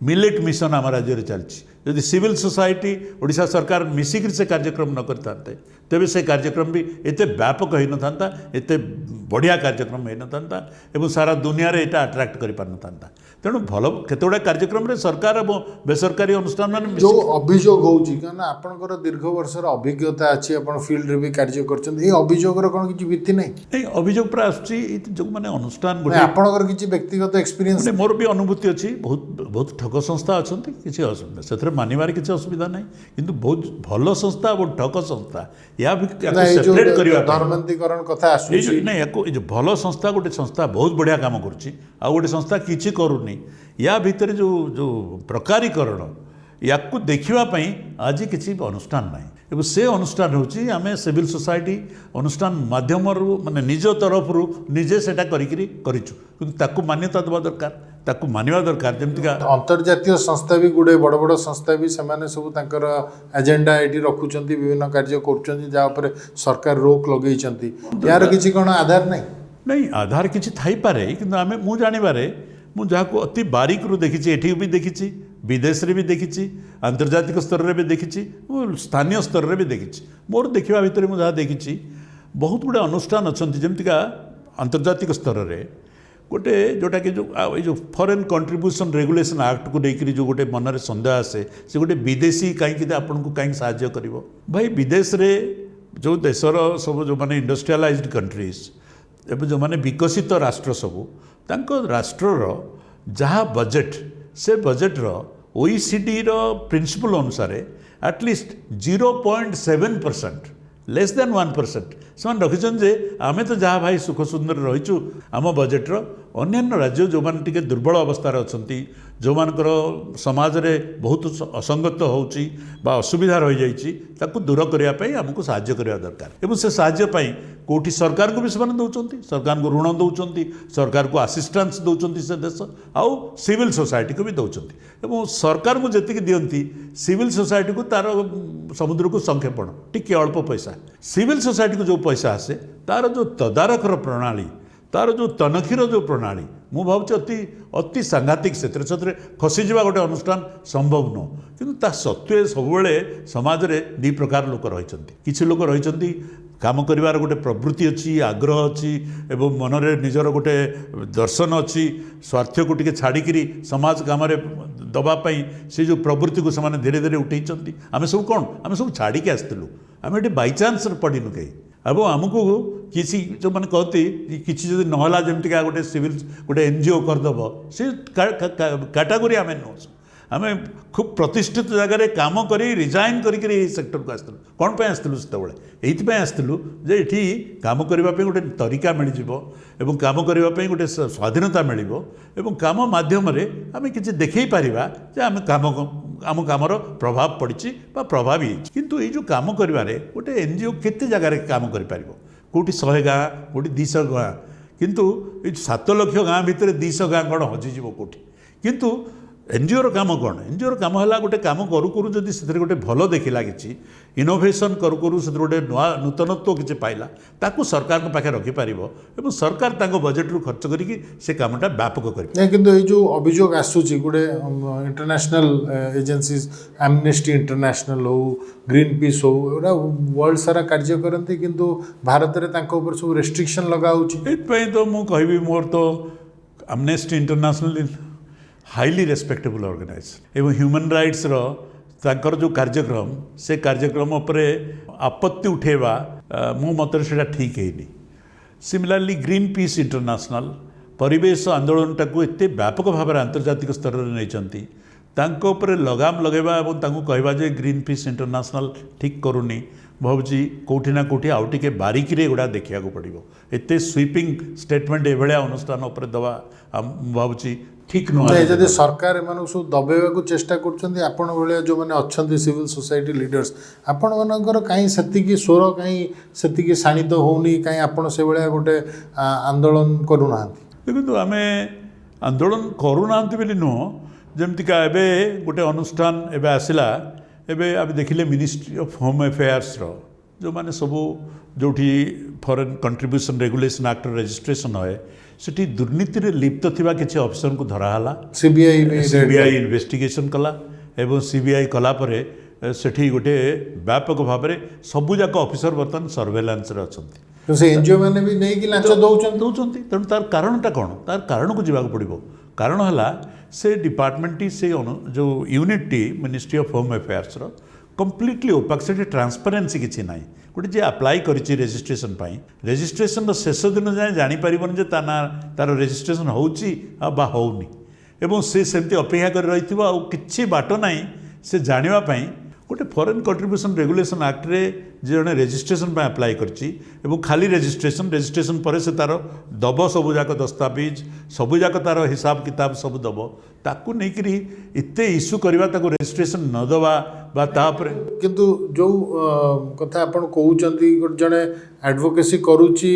ମିଲେଟ୍ ମିଶନ ଆମ ରାଜ୍ୟରେ ଚାଲିଛି ଯଦି ସିଭିଲ ସୋସାଇଟି ଓଡ଼ିଶା ସରକାର ମିଶିକିରି ସେ କାର୍ଯ୍ୟକ୍ରମ ନ କରିଥାନ୍ତେ ତେବେ ସେ କାର୍ଯ୍ୟକ୍ରମ ବି ଏତେ ବ୍ୟାପକ ହୋଇନଥାନ୍ତା ଏତେ ବଢ଼ିଆ କାର୍ଯ୍ୟକ୍ରମ ହୋଇନଥାନ୍ତା ଏବଂ ସାରା ଦୁନିଆରେ ଏଇଟା ଆଟ୍ରାକ୍ଟ କରିପାରିନଥାନ୍ତା ତେଣୁ ଭଲ କେତେଗୁଡ଼ା କାର୍ଯ୍ୟକ୍ରମରେ ସରକାର ଏବଂ ବେସରକାରୀ ଅନୁଷ୍ଠାନ ମାନେ ଯେଉଁ ଅଭିଯୋଗ ହେଉଛି କାରଣ ଆପଣଙ୍କର ଦୀର୍ଘ ବର୍ଷର ଅଭିଜ୍ଞତା ଅଛି ଆପଣ ଫିଲ୍ଡରେ ବି କାର୍ଯ୍ୟ କରିଛନ୍ତି ଏଇ ଅଭିଯୋଗର କ'ଣ କିଛି ଭିତ୍ତି ନାହିଁ ଏଇ ଅଭିଯୋଗ ପୁରା ଆସୁଛି ଯେଉଁମାନେ ଅନୁଷ୍ଠାନ ଗୋଟେ ଆପଣଙ୍କର କିଛି ବ୍ୟକ୍ତିଗତ ଏକ୍ସପିରିଏନ୍ସ ମୋର ବି ଅନୁଭୂତି ଅଛି ବହୁତ ଠକ ସଂସ୍ଥା ଅଛନ୍ତି କିଛି ଅସୁବିଧା ସେଥିରେ ମାନିବାରେ କିଛି ଅସୁବିଧା ନାହିଁ କିନ୍ତୁ ବହୁତ ଭଲ ସଂସ୍ଥା ଏବଂ ଠକ ସଂସ୍ଥା ସେପାରେଟ୍ କରିବା ଧର୍ମାନ୍ତୀକରଣ କଥା ଆସୁଛି ନାଇଁ ୟାକୁ ଏ ଯେଉଁ ଭଲ ସଂସ୍ଥା ଗୋଟେ ସଂସ୍ଥା ବହୁତ ବଢ଼ିଆ କାମ କରୁଛି ଆଉ ଗୋଟେ ସଂସ୍ଥା କିଛି କରୁନି ୟା ଭିତରେ ଯେଉଁ ପ୍ରକାରୀକରଣ ୟାକୁ ଦେଖିବା ପାଇଁ ଆଜି କିଛି ଅନୁଷ୍ଠାନ ନାହିଁ ଏବଂ ସେ ଅନୁଷ୍ଠାନ ହେଉଛି ଆମେ ସିଭିଲ ସୋସାଇଟି ଅନୁଷ୍ଠାନ ମାଧ୍ୟମରୁ ମାନେ ନିଜ ତରଫରୁ ନିଜେ ସେଇଟା କରିଛୁ କିନ୍ତୁ ତାକୁ ମାନ୍ୟତା ଦେବା ଦରକାର ତାକୁ ମାନିବା ଦରକାର ଯେମିତିକା ଅନ୍ତର୍ଜାତୀୟ ସଂସ୍ଥା ବି ଗୁଡ଼େ ବଡ଼ ବଡ଼ ସଂସ୍ଥା ବି ସେମାନେ ସବୁ ତାଙ୍କର ଏଜେଣ୍ଡା ଏଠି ରଖୁଛନ୍ତି ବିଭିନ୍ନ କାର୍ଯ୍ୟ କରୁଛନ୍ତି ଯାହା ଉପରେ ସରକାର ରୋକ ଲଗେଇଛନ୍ତି ଏହାର କିଛି କ'ଣ ଆଧାର ନାହିଁ ନାଇଁ ଆଧାର କିଛି ଥାଇପାରେ କିନ୍ତୁ ମୁଁ ଜାଣିବାରେ ମୁଁ ଯାହାକୁ ଅତି ବାରିକରୁ ଦେଖିଛି ଏଠି ବି ଦେଖିଛି ବିଦେଶରେ ବି ଦେଖିଛି ଆନ୍ତର୍ଜାତିକ ସ୍ତରରେ ବି ଦେଖିଛି ମୁଁ ସ୍ଥାନୀୟ ସ୍ତରରେ ବି ଦେଖିଛି ମୋର ଦେଖିବା ଭିତରେ ମୁଁ ଯାହା ଦେଖିଛି ବହୁତ ଗୁଡ଼ିଏ ଅନୁଷ୍ଠାନ ଅଛନ୍ତି ଯେମିତିକା ଆନ୍ତର୍ଜାତିକ ସ୍ତରରେ ଗୋଟେ ଯେଉଁଟାକି ଏଇ ଯେଉଁ ଫରେନ୍ କଣ୍ଟ୍ରିବ୍ୟୁସନ୍ ରେଗୁଲେସନ୍ ଆକ୍ଟକୁ ନେଇକରି ଯେଉଁ ଗୋଟେ ମନରେ ସନ୍ଦେହ ଆସେ ସେ ଗୋଟେ ବିଦେଶୀ କାହିଁକି ଆପଣଙ୍କୁ କାହିଁକି ସାହାଯ୍ୟ କରିବ ଭାଇ ବିଦେଶରେ ଯେଉଁ ଦେଶର ସବୁ ଯେଉଁମାନେ ଇଣ୍ଡଷ୍ଟ୍ରିଆଲାଇଜ୍ଡ କଣ୍ଟ୍ରିଜ୍ ଏବେ ଯେଉଁମାନେ ବିକଶିତ ରାଷ୍ଟ୍ର ସବୁ ତାଙ୍କ ରାଷ୍ଟ୍ରର ଯାହା ବଜେଟ୍ ସେ ବଜେଟ୍ର OECDର ପ୍ରିନ୍ସିପଲ୍ ଅନୁସାରେ ଆଟଲିଷ୍ଟ 0.7% ଲେସ୍ ଦେନ୍ 1% ସେମାନେ ରଖିଛନ୍ତି ଯେ ଆମେ ତ ଯାହା ଭାଇ ସୁଖ ସୁନ୍ଦର ରହିଛୁ ଆମ ବଜେଟ୍ର ଅନ୍ୟାନ୍ୟ ରାଜ୍ୟ ଯେଉଁମାନେ ଟିକେ ଦୁର୍ବଳ ଅବସ୍ଥାରେ ଅଛନ୍ତି ଯେଉଁମାନଙ୍କର ସମାଜରେ ବହୁତ ଅସଙ୍ଗତ ହେଉଛି ବା ଅସୁବିଧା ରହିଯାଇଛି ତାକୁ ଦୂର କରିବା ପାଇଁ ଆମକୁ ସାହାଯ୍ୟ କରିବା ଦରକାର ଏବଂ ସେ ସାହାଯ୍ୟ ପାଇଁ କେଉଁଠି ସରକାରଙ୍କୁ ବି ସେମାନେ ଦେଉଛନ୍ତି ସରକାରଙ୍କୁ ଋଣ ଦେଉଛନ୍ତି ସରକାରକୁ ଆସିଷ୍ଟାନ୍ସ ଦେଉଛନ୍ତି ସେ ଦେଶ ଆଉ ସିଭିଲ ସୋସାଇଟିକୁ ବି ଦେଉଛନ୍ତି ଏବଂ ସରକାରଙ୍କୁ ଯେତିକି ଦିଅନ୍ତି ସିଭିଲ ସୋସାଇଟିକୁ ତା'ର ସମୁଦ୍ରକୁ ସଂକ୍ଷେପଣ ଟିକେ ଅଳ୍ପ ପଇସା ସିଭିଲ ସୋସାଇଟିକୁ ଯେଉଁ ପଇସା ଆସେ ତା'ର ଯେଉଁ ତଦାରଖର ପ୍ରଣାଳୀ ତା'ର ଯେଉଁ ତନଖିର ଯେଉଁ ପ୍ରଣାଳୀ ମୁଁ ଭାବୁଛି ଅତି ସାଂଘାତିକ ସେଥିରେ ଖସିଯିବା ଗୋଟେ ଅନୁଷ୍ଠାନ ସମ୍ଭବ ନୁହଁ କିନ୍ତୁ ତା ସତ୍ତ୍ୱେ ସବୁବେଳେ ସମାଜରେ ଦୁଇ ପ୍ରକାର ଲୋକ ରହିଛନ୍ତି କିଛି ଲୋକ ରହିଛନ୍ତି काम करिवार गोटे प्रवृत्ति अच्छी आग्रह अच्छी एवं मनरे निजर गोटे दर्शन अच्छी स्वार्थ को टिके छाड़िकी समाज काम दवापाई से जो प्रवृत्ति को से धीरे धीरे उठे आम सब कौन आम सब छाड़िकी आसलु आम ये बाईचान्स पड़नु कहीं अब आमको किसी जो मैंने कहती किसी जब नाला जमीका गोटे सिविल गोटे एनजीओ करदेव से कैटेगोरी आम नुह आम खूब प्रतिष्ठित जगह काम कर रिजाइन करके सेक्टर को आसलु कौन पे आसलु से ये आसलु जे ये काम करने गोटे तरीका मिल एवं काम करने गोटे स्वाधीनता मिल एवं काम मध्यम आम किसी देखई पारिबा जे आम आम कामर प्रभाव पड़ी प्रभावी किंतु ये जो काम करिवारे गोटे एनजीओ केते जगह काम कर पारिबो कोठी 100 गाँ कोठी 200 गाँ किंतु 7 लाख गाँ भितर 200 गाँ कौन हजिଯିव कोठी किंतु एनजीओर काम कौन एनजीओर काम है गोटे काम करू करू जदि से गोटे भल देखला कि इनोभेशन करू करू से गोटे नुआ नूतनत्व किसी पाइला ताकू सरकार पाखे रखिपार और सरकार तांको बजेट रु खर्च करके से कामटा व्यापक कर नहीं किंतु ये जो अभियोग आसूची गोटे इंटरनेशनल एजेंसीज एमनेस्टी इंटरनेशनल हो ग्रीन पीस हो एटा वर्ल्ड सारा कार्य करते किंतु भारत में सब रेस्ट्रिक्शन लगाउची एथपाई तो मु कहबी मोर तो Amnesty International highly respectable organisation एवं ह्यूमन राइट्स रो तांकर जो कार्यक्रम से कार्यक्रम उपरे आपत्ति उठेवा मो मत से ठीक है सिमिलरली ग्रीन पीस इंटरनेशनल परिवेश आंदोलन टाक एत व्यापक भाव में आंतर्जातिक स्तर में नहीं लगाम लगेवा और कहवा जे ग्रीन पीस इंटरनेशनल ठीक करूनी भावुची कौटी ना कौटी आउ टे बारिकी गुड़ा देखा पड़ो एत स्वीपिंग स्टेटमेंट एभलिया अनुष्ठान उपर दवा भावुची ठीक नुहे जदि सरकार एम सब दबेवा चेष्टा कर जो मैंने अच्छा सिविल सोसाइटी लीडर्स आपण मनकर कहीं से स्वर कहीं से शाणित होनी कहीं आपड़ से भाया गोटे आंदोलन करूना देखो आम आंदोलन करूना बोली नुह जमतीका एबे गोटे अनुष्ठान एबे आसला एबे आप देखिले मिनिस्ट्री ऑफ होम अफेयर्स रो जो माने सबू जो foreign contribution regulation act registration है सेठी दुर्नीति रे लिप्त थिबा किछि ऑफिसर को धराहाला सीबीआई इन्वेस्टिगेशन कला एवं सीबीआई कला परे सेठी गोटे व्यापक भाव में सबूजाक ऑफिसर बर्तमान सर्वेलांस रे अछंती से एनजीओ माने भी नहीं कि लांच दौरान तेणु तार कारणटा कौन तार कारण को जावाक पड़ो कारण है से डिपार्टमेंट से जो यूनिट टी मिनिस्ट्री ऑफ होम अफेयर्स रो कंप्लीटली ओपाक से ट्रांसपेरेन्सी किसी ना गोटे जे अप्लाई करिछि रजिस्ट्रेशन पाई रजिस्ट्रेशन शेष दिन जाए जानीपारन जे तार रजिस्ट्रेशन होउची बा होउनी एवं से सेमती अपेक्षा कर रही किछि बाट ना से जानिबा पाई गोटे फॉरेन कंट्रीब्यूशन रेगुलेशन एक्ट रे जे रजिस्ट्रेशन अप्लाई करछि एवं खाली रजिस्ट्रेशन पर से तार दब सबुजाक दस्तावेज सबुजाक तार हिसाब किताब सब दब ताकू नहीं इत्ते इश्यू करवा ताकू रजिस्ट्रेशन न दवा बा तापर किंतु जो कथा आपण कहउचंती जने एडवोकेसी करूची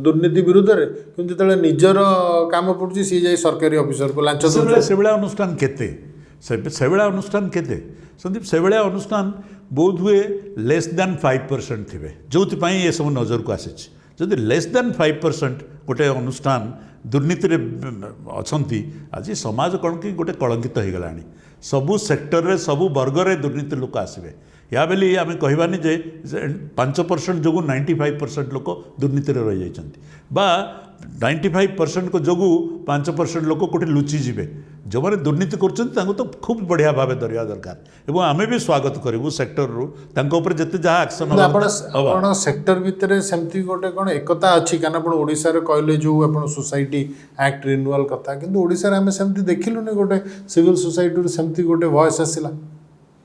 दुर्नीति विरुद्ध रे किंतु जतले निजर काम पड़ुची सी जाई सरकारी ऑफिसर को लांच से अनुष्ठान केते से अनुष्ठान केते संदीप से अनुष्ठान बोध हुए लेस दैन 5% थे जो ये सब नजर को आसी जदि लेस दैन 5% गोटे अनुष्ठान दुर्नीति अच्छा आज समाज कौन कि गोटे कलंकित हो गला सबू सेक्टर रे सबू वर्ग रे दुर्नीति लोक आसवे या बेली आम कहबानी जे 5% जो 95% लोक दुर्नीति रही बा 95% को जोगु 5% लोक कोटे लुचि जीवे जो मैंने दुर्नीति कर तो खूब बढ़िया भाव धरवा दरकार और आम भी स्वागत करूँ सेक्टर रु जिते जहाँ एक्शन सेक्टर भितर सेमती गोटे कौन एकता अच्छी क्या ओडिशा रे कहले जो आप सोसाइटी एक्ट रिन्यूअल कथा किंतु ओडिशा रे आम सेमती देखिलुनी गोटे सिविल सोसाइटी सेमती गोटे वॉइस आसला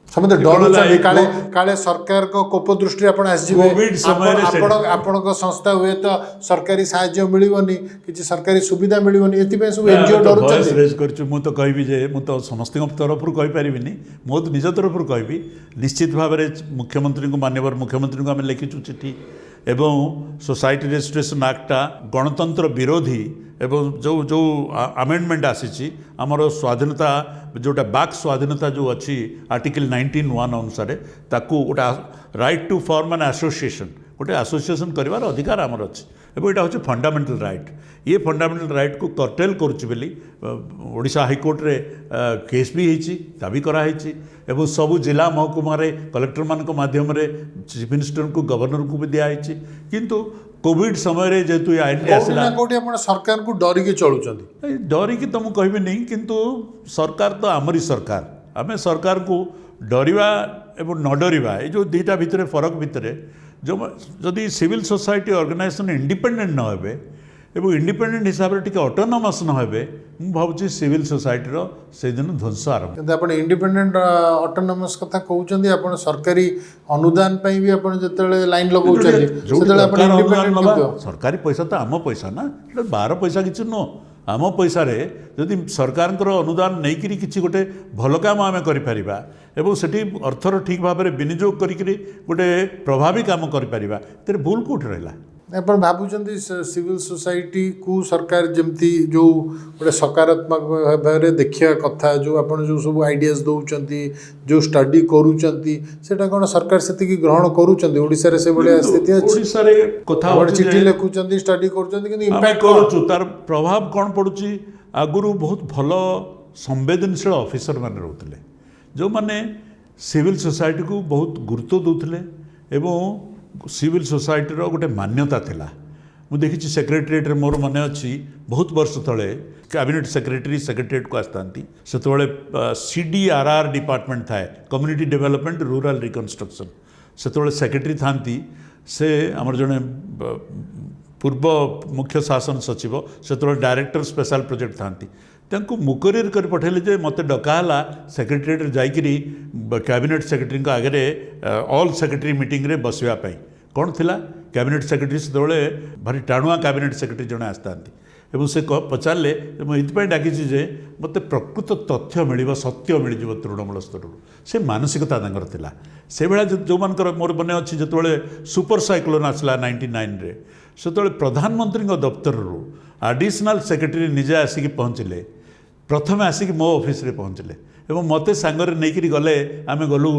समझे डर काले काले सरकार को कोप दृष्टि आपण आपण संस्था हुए तो सरकारी साहाय्य मिलबनी किसी सरकारी सुविधा मिलबनी एथि सब एनजीओ डर मु तो कहबी जे मु तो समस्त तरफ कहि परिबिनी मो तो निज तरफ कहबी निश्चित भाव में मुख्यमंत्री को माननीय मुख्यमंत्री को आम लिखिचु चिठी एवं सोसाइटी रजिस्ट्रेशन एक्टा गणतंत्र विरोधी एवं जो जो आमेंडमेंट आसी आमर स्वाधीनता जोटा बाक स्वाधीनता जो अच्छी आर्टिकल 19(1) अनुसार ताकू गोटा right to form an association गोटे आसोसिएसन करार अधिकार आमर अच्छे एवं यहाँ हूँ फंडामेंटल राइट ये फंडामेंटल राइट को कर्टेल करुँचा हाइकोर्ट रे केस भी होती दाबी कराई एवं सबू जिला महकुमा कलेक्टर मान माध्यम चीफ मिनिस्टर को गवर्नर को भी दिखाई किंतु कोविड समय जेहेतु आईन आसला सरकार को डरिकी चलुचंती डरिकी तो मुझे कहबी नहीं किंतु सरकार तो आमरी सरकार आम सरकार को डरवा एवं न डरवा ये जो दुईटा भितर फरक भितर जो जदि सिविल सोसाइटी ऑर्गेनाइजेशन इंडिपेंडेंट न होबे एवं इंडिपेंडेंट हिसाब से ऑटोनोमस न होबे मु भावुची सिविल सोसाइटी से दिन ध्वंस आरंभ किंतु आपण इंडिपेंडेंट ऑटोनोमस कथा कहउचंदी आपण सरकारी अनुदान पई भी आपण जतले लाइन लगाउचंदी सेतले आपण इंडिपेंडेंट किंतु सरकारी पैसा तो आम पैसा ना एटा बाहर पैसा किछि न आम पैसा रे जदि सरकार अनुदान नहीं करी किछि गोटे भल काम आम करिपारिबा एवं सेठी अर्थर ठीक भाव में विनियोग करिकरी गोटे प्रभावी काम करिपारिबा तेरे भूल कोठ रहला आपण भाबुचंदी सिविल सोसाइटी को सरकार जमती जो गोटे सकारात्मक भाव देखिया कथा जो आपण जो सब आइडियाज दउचंती जो स्टडी करूचंती सेटा कोन सरकार सेति ग्रहण करूचंती ओडिसा रे से बडे स्थिति अछि ओडिसा रे कथा बड चिट्ठी लिखुचंती स्टडी करूचंती किंतु इम्पैक्ट इम्पैक्ट करूछु तार प्रभाव कौन पड़ुची आगुरु बहुत भल संवेदनशील ऑफिसर माने रहउतले जो माने सिविल सोसाइटी को बहुत गुरुत्व दउतले एवं सिविल सोसाइटी रो गोटे मान्यता थिला मु देखिछि सेक्रेटरीएट रे मोर मन अछि बहुत वर्ष तले कैबिनेट सेक्रेटरी सेक्रेटरीएट को आस्तांती सेतबेले CDRR डिपार्टमेंट थाए कम्युनिटी डेवलपमेंट रूरल रिकन्स्ट्रक्शन सेतबेले सेक्रेटरी थांती से हमर जने पूर्व मुख्य शासन सचिव सेतबेले डायरेक्टर स्पेशल प्रोजेक्ट थांती तांको मुकरियर कर पठेले जे मते डकाला सेक्रेटरीएट जाइकरी कैबिनेट सेक्रेटरी को आगे ऑल सेक्रेटरी मीटिंग रे बसवा पाई कौन थिला कैबिनेट सेक्रेटरी से भारी टाणुआ कैबिनेट सेक्रेटरी जड़े आसतांती एवं से पचारे मुझे डाकी जे मत प्रकृत तथ्य मिल सत्य मिल तृणमूल स्तर से मानसिकता थिला से भाया जो मानकर मोर मन अच्छी जो सुपर साइक्लोन आसला 99 रे से प्रधानमंत्री दफ्तर रू आडिशनल सेक्रेटरी निजे आसिक पहुँचले प्रथम आसिक मो ऑफिस रे पहुँचले एवं मते सांगरे नहीं गले आम गलु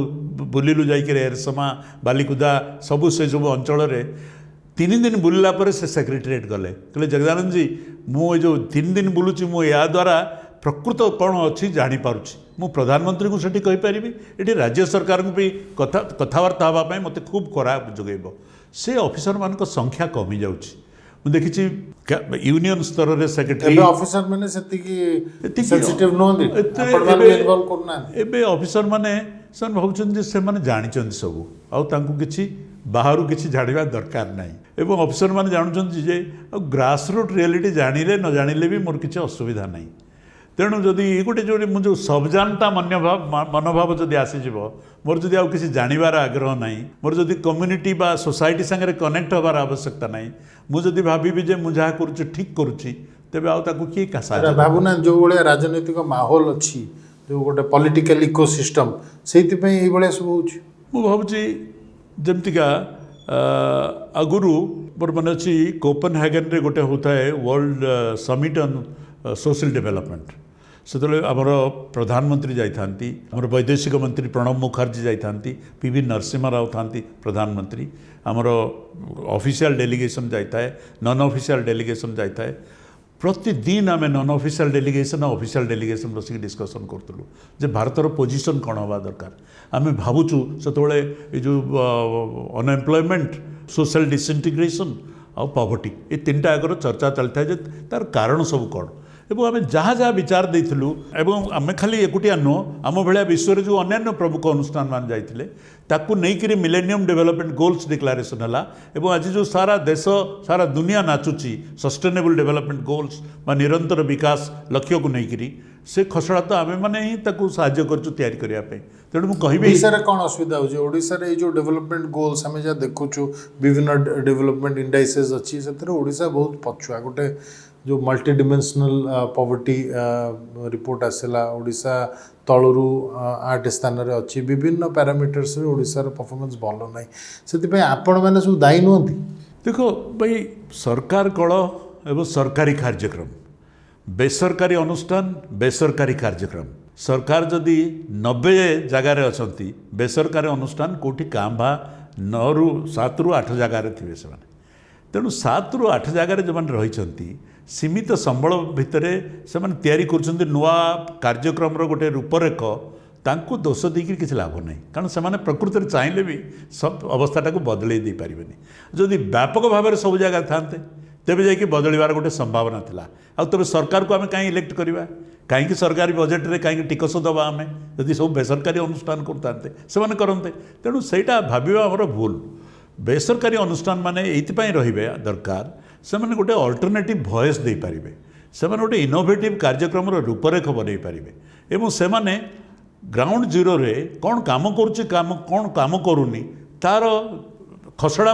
बुलिलु जाइए एरसमा बालिकुदा सबू से सब अंचल 3 दिन बुलला पर से सेक्रेटरीएट गले कहले जगदानंद जी मु जो 3 दिन बुलुची मु या द्वारा प्रकृत कौन अच्छी जानीपारुची मु प्रधानमंत्री को सेठी कहि परिबी एठी राज्य सरकार को भी कथबार्ता हाँवाई मत खूब करा जोगेब से ऑफिसर मान संख्या कमी जाऊँगी मुझे देखी यूनियन स्तर रे सेक्रेटरी ऑफिसर माने सेतिकी सेंसिटिव नोंदी आपण माने इन्वॉल्व करना एबे ऑफिसर माने सन भावचन जे से माने जानिचन सब आउ तांको किछि बाहरु किछि जानिबा दरकार नाही एवं ऑफिसर माने जानुचन जे ग्रास रूट रियलिटी जानिले न जानिले भी मोर किछि असुविधा नाही तेणु जदि गोटे जो सबजानता मनोभाव जदि आसीज मोर जदि आउ किसी जानवर आग्रह ना मोर जदि कम्युनिटी बा सोसाइटी सागर कनेक्ट हबार आवश्यकता ना मुझे भावी जे मुझे जहाँ करुच्ची ठीक करुच्ची तेज आउ किए का भावना जो भाया राजनैतिक माहौल अच्छी जो गोटे पॉलिटिकल इकोसिस्टम से भाया सब हो भावी जमतिका आगुरु मोर मन अच्छी कोपेनहेगन रे गोटे होता है world summit on social development से आमर प्रधानमंत्री जाइथांती आमर वैदेशिक मंत्री प्रणब मुखर्जी जाइथांती PV नरसिम्हा राव थांती प्रधानमंत्री आमर ऑफिशियल डेलीगेशन जाता है नॉन ऑफिशियल डेलीगेशन जाता है प्रतिदिन आम नॉन ऑफिशियल डेलीगेशन और ऑफिशियल डेलीगेशन बसिक डिस्कसन करूँ जे भारतर पोजिशन कौन हवा दरकार आम भावुचु से जो अनएम्प्लॉयमेंट सोशल डिसइंटीग्रेशन आ पॉवर्टी ये 3टा आगर चर्चा चलता है तार कारण सब कौन एवं आम जहाँ जहाँ विचार देलु एवं आम खाली एकुटिया नुह आम भाया विश्व जो अन्य प्रमुख अनुष्ठान मान जाते ताकू नहीं मिलेनियम डेवलपमेंट गोल्स डिक्लारेशन है एवं आज जो सारा देश सारा दुनिया नाचुची सस्टेनेबल डेवलपमेंट गोल्स बा निरंतर विकास लक्ष्य को लेकिन से खसड़ा तो आम मैंने ही साहाଯ୍य करने तेणु मुझे ओडिशा रे कौन असुविधा होची ओडिशा रे जो डेवलपमेंट गोल्स आम जहाँ देखुचु विभिन्न डेवलपमेंट इंडाइसेस अच्छी से ओडिशा बहुत पछुआ गोटे जो मल्टी डिमेंशनल पॉवर्टी रिपोर्ट आसला ओडिशा तलू 8 स्थान रे अच्छी विभिन्न पैरामीटर्स रे ओडिशा रे परफॉर्मेंस भलो नाही सेति आपण मैंने सब दायी नुहति देखो भाई सरकार कल एवं सरकारी कार्यक्रम बेसरकारी अनुष्ठान बेसरकारी कार्यक्रम सरकार जदि 90 जगार अच्छा बेसरकारी अनुष्ठान कौटी काँ भा ନଅରୁ 7ରୁ 8 ଜାଗାରେ ଥିବେ ସେମାନେ। ତେଣୁ 7ରୁ 8 ଜାଗାରେ ଯେଉଁମାନେ ରହିଛନ୍ତି ସୀମିତ ସମ୍ବଳ ଭିତରେ ସେମାନେ ତିଆରି କରୁଛନ୍ତି ନୂଆ କାର୍ଯ୍ୟକ୍ରମର ଗୋଟେ ରୂପରେଖ, ତାଙ୍କୁ ଦୋଷ ଦେଇକି କିଛି ଲାଭ ନାହିଁ। କାରଣ ସେମାନେ ପ୍ରକୃତରେ ଚାହିଁଲେ ବି ସବୁ ଅବସ୍ଥାଟାକୁ ବଦଳେଇ ଦେଇପାରିବେନି। ଯଦି ବ୍ୟାପକ ଭାବରେ ସବୁ ଜାଗାରେ ଥାନ୍ତେ ତେବେ ଯାଇକି ବଦଳିବାର ଗୋଟେ ସମ୍ଭାବନା ଥିଲା। ଆଉ ତେବେ ସରକାରକୁ ଆମେ କାହିଁ ଇଲେକ୍ଟ କରିବା? କାହିଁକି ସରକାରୀ ବଜେଟରେ କାହିଁକି ଟିକସ ଦେବା? ଆମେ ଯଦି ସବୁ ବେସରକାରୀ ଅନୁଷ୍ଠାନ କରୁଥାନ୍ତେ ସେମାନେ କରନ୍ତେ। ତେଣୁ ସେଇଟା ଭାବିବା ଆମର ଭୁଲ। ବେସରକାରୀ ଅନୁଷ୍ଠାନ ମାନେ ଏଇଥିପାଇଁ ରହିବେ ଦରକାର, ସେମାନେ ଗୋଟେ ଅଲ୍ଟରନେଟିଭ୍ ଭଏସ୍ ଦେଇପାରିବେ, ସେମାନେ ଗୋଟେ ଇନୋଭେଟିଭ୍ କାର୍ଯ୍ୟକ୍ରମର ରୂପରେଖ ବନେଇ ପାରିବେ ଏବଂ ସେମାନେ ଗ୍ରାଉଣ୍ଡ ଜିରୋରେ କ'ଣ କାମ କରୁଛି କ'ଣ କାମ କରୁନି ତା'ର ଖସଡ଼ା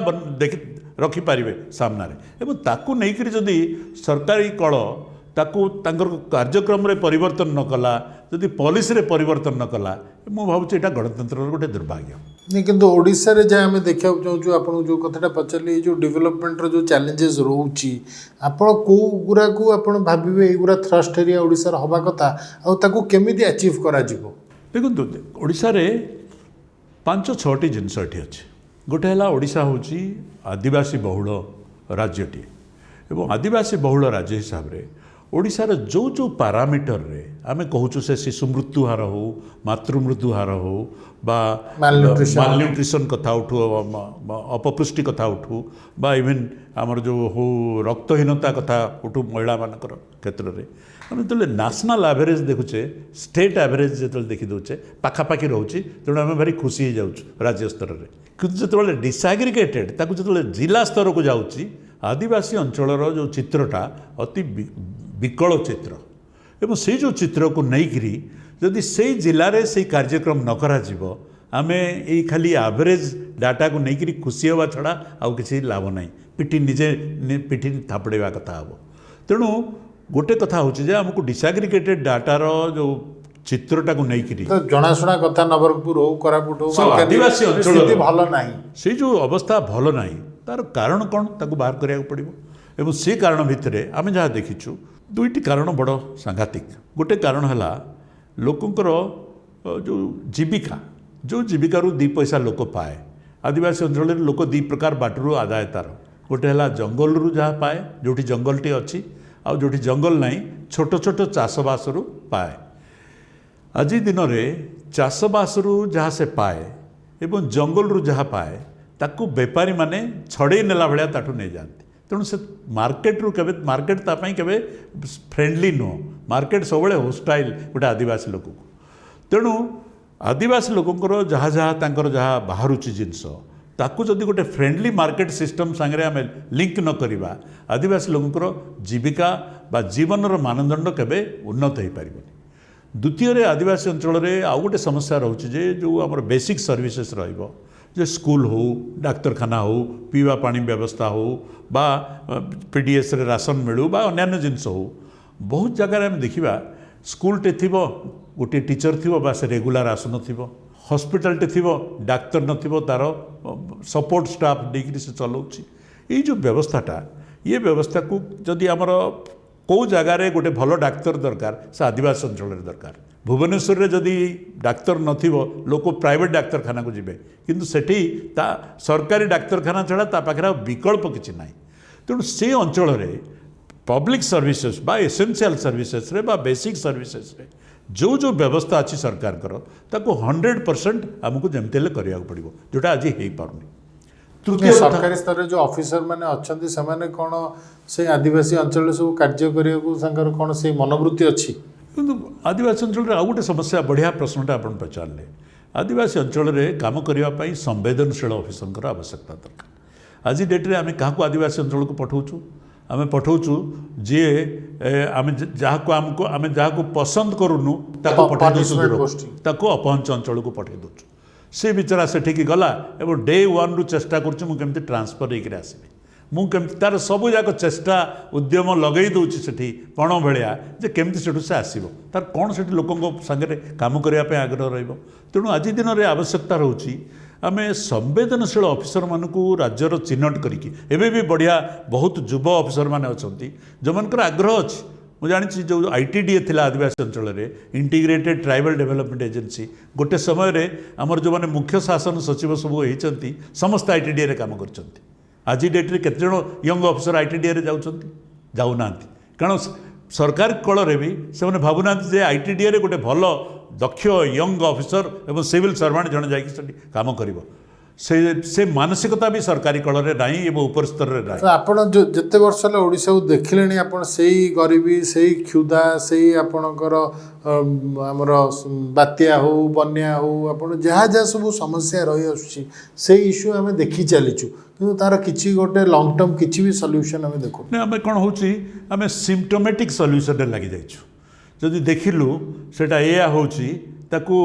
ରଖିପାରିବେ ସାମ୍ନାରେ। ଏବଂ ତାକୁ ନେଇକରି ଯଦି ସରକାରୀ କଳ ତାକୁ ତାଙ୍କର କାର୍ଯ୍ୟକ୍ରମରେ ପରିବର୍ତ୍ତନ ନ କଲା, ଯଦି ପଲିସିରେ ପରିବର୍ତ୍ତନ ନ କଲା, ମୁଁ ଭାବୁଛି ଏଇଟା ଗଣତନ୍ତ୍ରର ଗୋଟେ ଦୁର୍ଭାଗ୍ୟ। नहीं किंतु ओडिशा रे जहाँ आम देखा चाहूँ आपको जो कथाटा पचारे ये जो डेवलपमेंट जो चैलेंजेस रोची आपण कौ गुरा को आप भावे युरा थ्रस्ट एरिया ओडिशा हवा कथा आउ केमिति अचीव करा जिवो? देखो ओडिशा रे 5-6टी जिनस ये अच्छे। गोटे है ओडिशा हूँ आदिवासी बहुल राज्यटी एवं आदिवासी बहुल राज्य हिसाब से ओडिशार जो जो पारामीटर रे आमे कहूँ से शिशु मृत्यु हार हो, मातृ मृत्यु हार हो, बा मालन्यूट्रिशन कथा उठू, अपपुष्टि कथा उठू, बा इवेन आमर जो हो रक्तहीनता कथा उठू महिला मानकर क्षेत्र में आम जो नेशनल एवरेज देखुचे, स्टेट एवरेज जो देखी दौचे पाखापाखि रोचे, तेणु आम भारी खुशी हो जाऊँ राज्य स्तर में। कि जो डिसएग्रिगेटेड ताकू जो जिला स्तर को जाऊँगी आदिवासी अंचलर जो चित्रटा अति विकल चित्र एवं से जो चित्र को नहींकरी जदि से जिले में से कार्यक्रम न करा जीवो आमे यही खाली एवरेज डाटा को नहींकरी खुशी हवा छड़ा आउ किसी लाभ नहीं, पिटी निजे पिटी थापड़ेवा कथा हम। तेणु गोटे कथा हूँ जे आमको डिसएग्रिगेटेड डाटार जो चित्रटा को नहींकरी तो जनाशुना कथा नवरंगपुर हो, कोरापुट हो, आदिवासी अंचल भल नहीं, से जो अवस्था भल नहीं तार कारण कौन ताकू बाहर करिया पड़िबो। एवं से कारण भितर आम जहाँ देखीचु दुईटी कारण बड़ सांघातिक। गोटे कारण है लोकंकर जो जीविका, जो जीविकारु 2 पैसा लोक पाए। आदिवासी अंचल लोक 2 प्रकार बाटरू आदाय तार। गोटे है जंगल रु जहाँ पाए, जोटी जंगलटी अच्छी आ जोटी जंगल नहीं छोट छोट चाषबासरू पाए। आज दिन में चाषबासरू जहाँ से पाए एवं जंगल रु जहाँ पाए ताकू बेपारी माने छड़े नेला भाया ताठू नहीं जाती। तेणु से मार्केट रू केबे मार्केट तापाई केबे फ्रेंडली नुह, मार्केट सब होस्टाइल गोटे आदिवासी लोक को। तेणु आदिवासी लोकंकर जहाँ जहाँ तांकर जहाँ बाहरुची जिनस ताकू जदि गोटे फ्रेंडली मार्केट सिस्टम सांगे आम लिंक न करिबा आदिवासी लोकंकर जीविका बा जीवनर मानदंड केबे उन्नत हो पारिबनी। द्वितीय रे आदिवासी अंचल रे आउ गोटे समस्या रोचे जे जो आमर बेसिक सर्विसेस रहिबो, जे स्कूल हो, डाक्तरखाना हो, पीवा पानी व्यवस्था हो, बा पीडीएस रे राशन मिलू बा अन्य जिनस हो, बहुत जगह आम देखा स्कूलटे थी गोटे टीचर थी बा से रेगुलर आसन थी, हॉस्पिटलटे थी डाक्तर नथिबो तार सपोर्ट स्टाफ देकर से चलाऊँगी। ये जो व्यवस्थाटा ये व्यवस्था को जदि आमर कौ जगार गोटे भल डाक्तर दरकार से आदिवासी अंचल दरकार। भुवनेश्वर में जदि डाक्तर नथिबो लोक प्राइवेट डाक्तरखाना को जिबे, किंतु सेठी ता सरकारी डाक्तरखाना छड़ा ता पाखरे विकल्प किछि नाही। तेणु से अंचल रे पब्लिक सर्विसेस बा एसेंशियल सर्विसेस रे बा बेसिक सर्विसेस रे जो जो व्यवस्था अच्छी सरकार करो ताको 100% आमको जमते करिया पड़िबो, जोटा आज हेई पारुनी। तृतीय सरकारी स्तर जो ऑफिसर माने अच्छंती से माने कोन से आदिवासी अंचल सब कार्य करिया को संकर कोन से मनोवृत्ति अच्छी? किंतु आदिवासी अंचल आउ गोटे समस्या बढ़िया प्रश्नटा आप पचारे। आदिवासी अंचल में कम करने संवेदनशील ऑफिसर आवश्यकता दरकार। आज डेट्रे आम क्या आदिवासी अंचल को पठाऊँ? आम पठाऊँ जी आम जहाँ को आमको आम जहाँ को पसंद करूनु ताको अपहंच अंचल को पठे दूँ। सी बेचारा सेठिकी गला एवं डे 1 रु चेष्टा करुँच ट्रांसफर होकर आसबि, मुझे तार सबू जाक चेष्टा उद्यम लगे दूसरी से पण भाया जे केमती से आसो तार कौन से लोक सागर कम करने आग्रह रेणु आज दिन में आवश्यकता रोची आम संवेदनशील ऑफिसर मानक राज्यर चिन्हट करके भी बढ़िया बहुत युव ऑफिसर मैंने अच्छा जो मान आग्रह अच्छी ମୁଁ ଜାଣିଛି ଯେଉଁ ITDA ଥିଲା ଆଦିବାସୀ ଅଞ୍ଚଳରେ ଇଣ୍ଟିଗ୍ରେଟେଡ୍ ଟ୍ରାଇବାଲ୍ ଡେଭଲପମେଣ୍ଟ ଏଜେନ୍ସି ଗୋଟେ ସମୟରେ ଆମର ଯେଉଁମାନେ ମୁଖ୍ୟ ଶାସନ ସଚିବ ସବୁ ହେଇଛନ୍ତି ସମସ୍ତେ ITDAରେ କାମ କରିଛନ୍ତି। ଆଜି ଡେଟ୍ରେ କେତେଜଣ ୟଙ୍ଗ ଅଫିସର ITDAରେ ଯାଉଛନ୍ତି? ଯାଉନାହାନ୍ତି। କାରଣ ସରକାର କଳରେ ବି ସେମାନେ ଭାବୁନାହାନ୍ତି ଯେ ITDAରେ ଗୋଟେ ଭଲ ଦକ୍ଷ ୟଙ୍ଗ ଅଫିସର ଏବଂ ସିଭିଲ୍ ସର୍ଭାଣ୍ଟ ଜଣେ ଯାଇକି ସେଠି କାମ କରିବ। ସେ ମାନସିକତା ବି ସରକାରୀ କଳରେ ନାହିଁ ଏବଂ ଉପର ସ୍ତରରେ ନାହିଁ। ଆପଣ ଯେତେ ବର୍ଷ ହେଲା ଓଡ଼ିଶାକୁ ଦେଖିଲେଣି, ଆପଣ ସେଇ ଗରିବୀ, ସେଇ କ୍ଷୁଧା, ସେଇ ଆପଣଙ୍କର ଆମର ବାତ୍ୟା ହଉ ବନ୍ୟା ହଉ, ଆପଣ ଯାହା ଯାହା ସବୁ ସମସ୍ୟା ରହିଆସୁଛି ସେଇ ଇସ୍ୟୁ ଆମେ ଦେଖି ଚାଲିଛୁ, କିନ୍ତୁ ତାର କିଛି ଗୋଟେ ଲଙ୍ଗ ଟର୍ମ କିଛି ବି ସଲ୍ୟୁସନ୍ ଆମେ ଦେଖୁଛୁ ନା। ଆମେ କ'ଣ ହେଉଛି ଆମେ ସିମ୍ପଟୋମେଟିକ୍ ସଲ୍ୟୁସନ୍ରେ ଲାଗିଯାଇଛୁ। ଯଦି ଦେଖିଲୁ ସେଇଟା ଏଇଆ ହେଉଛି ତାକୁ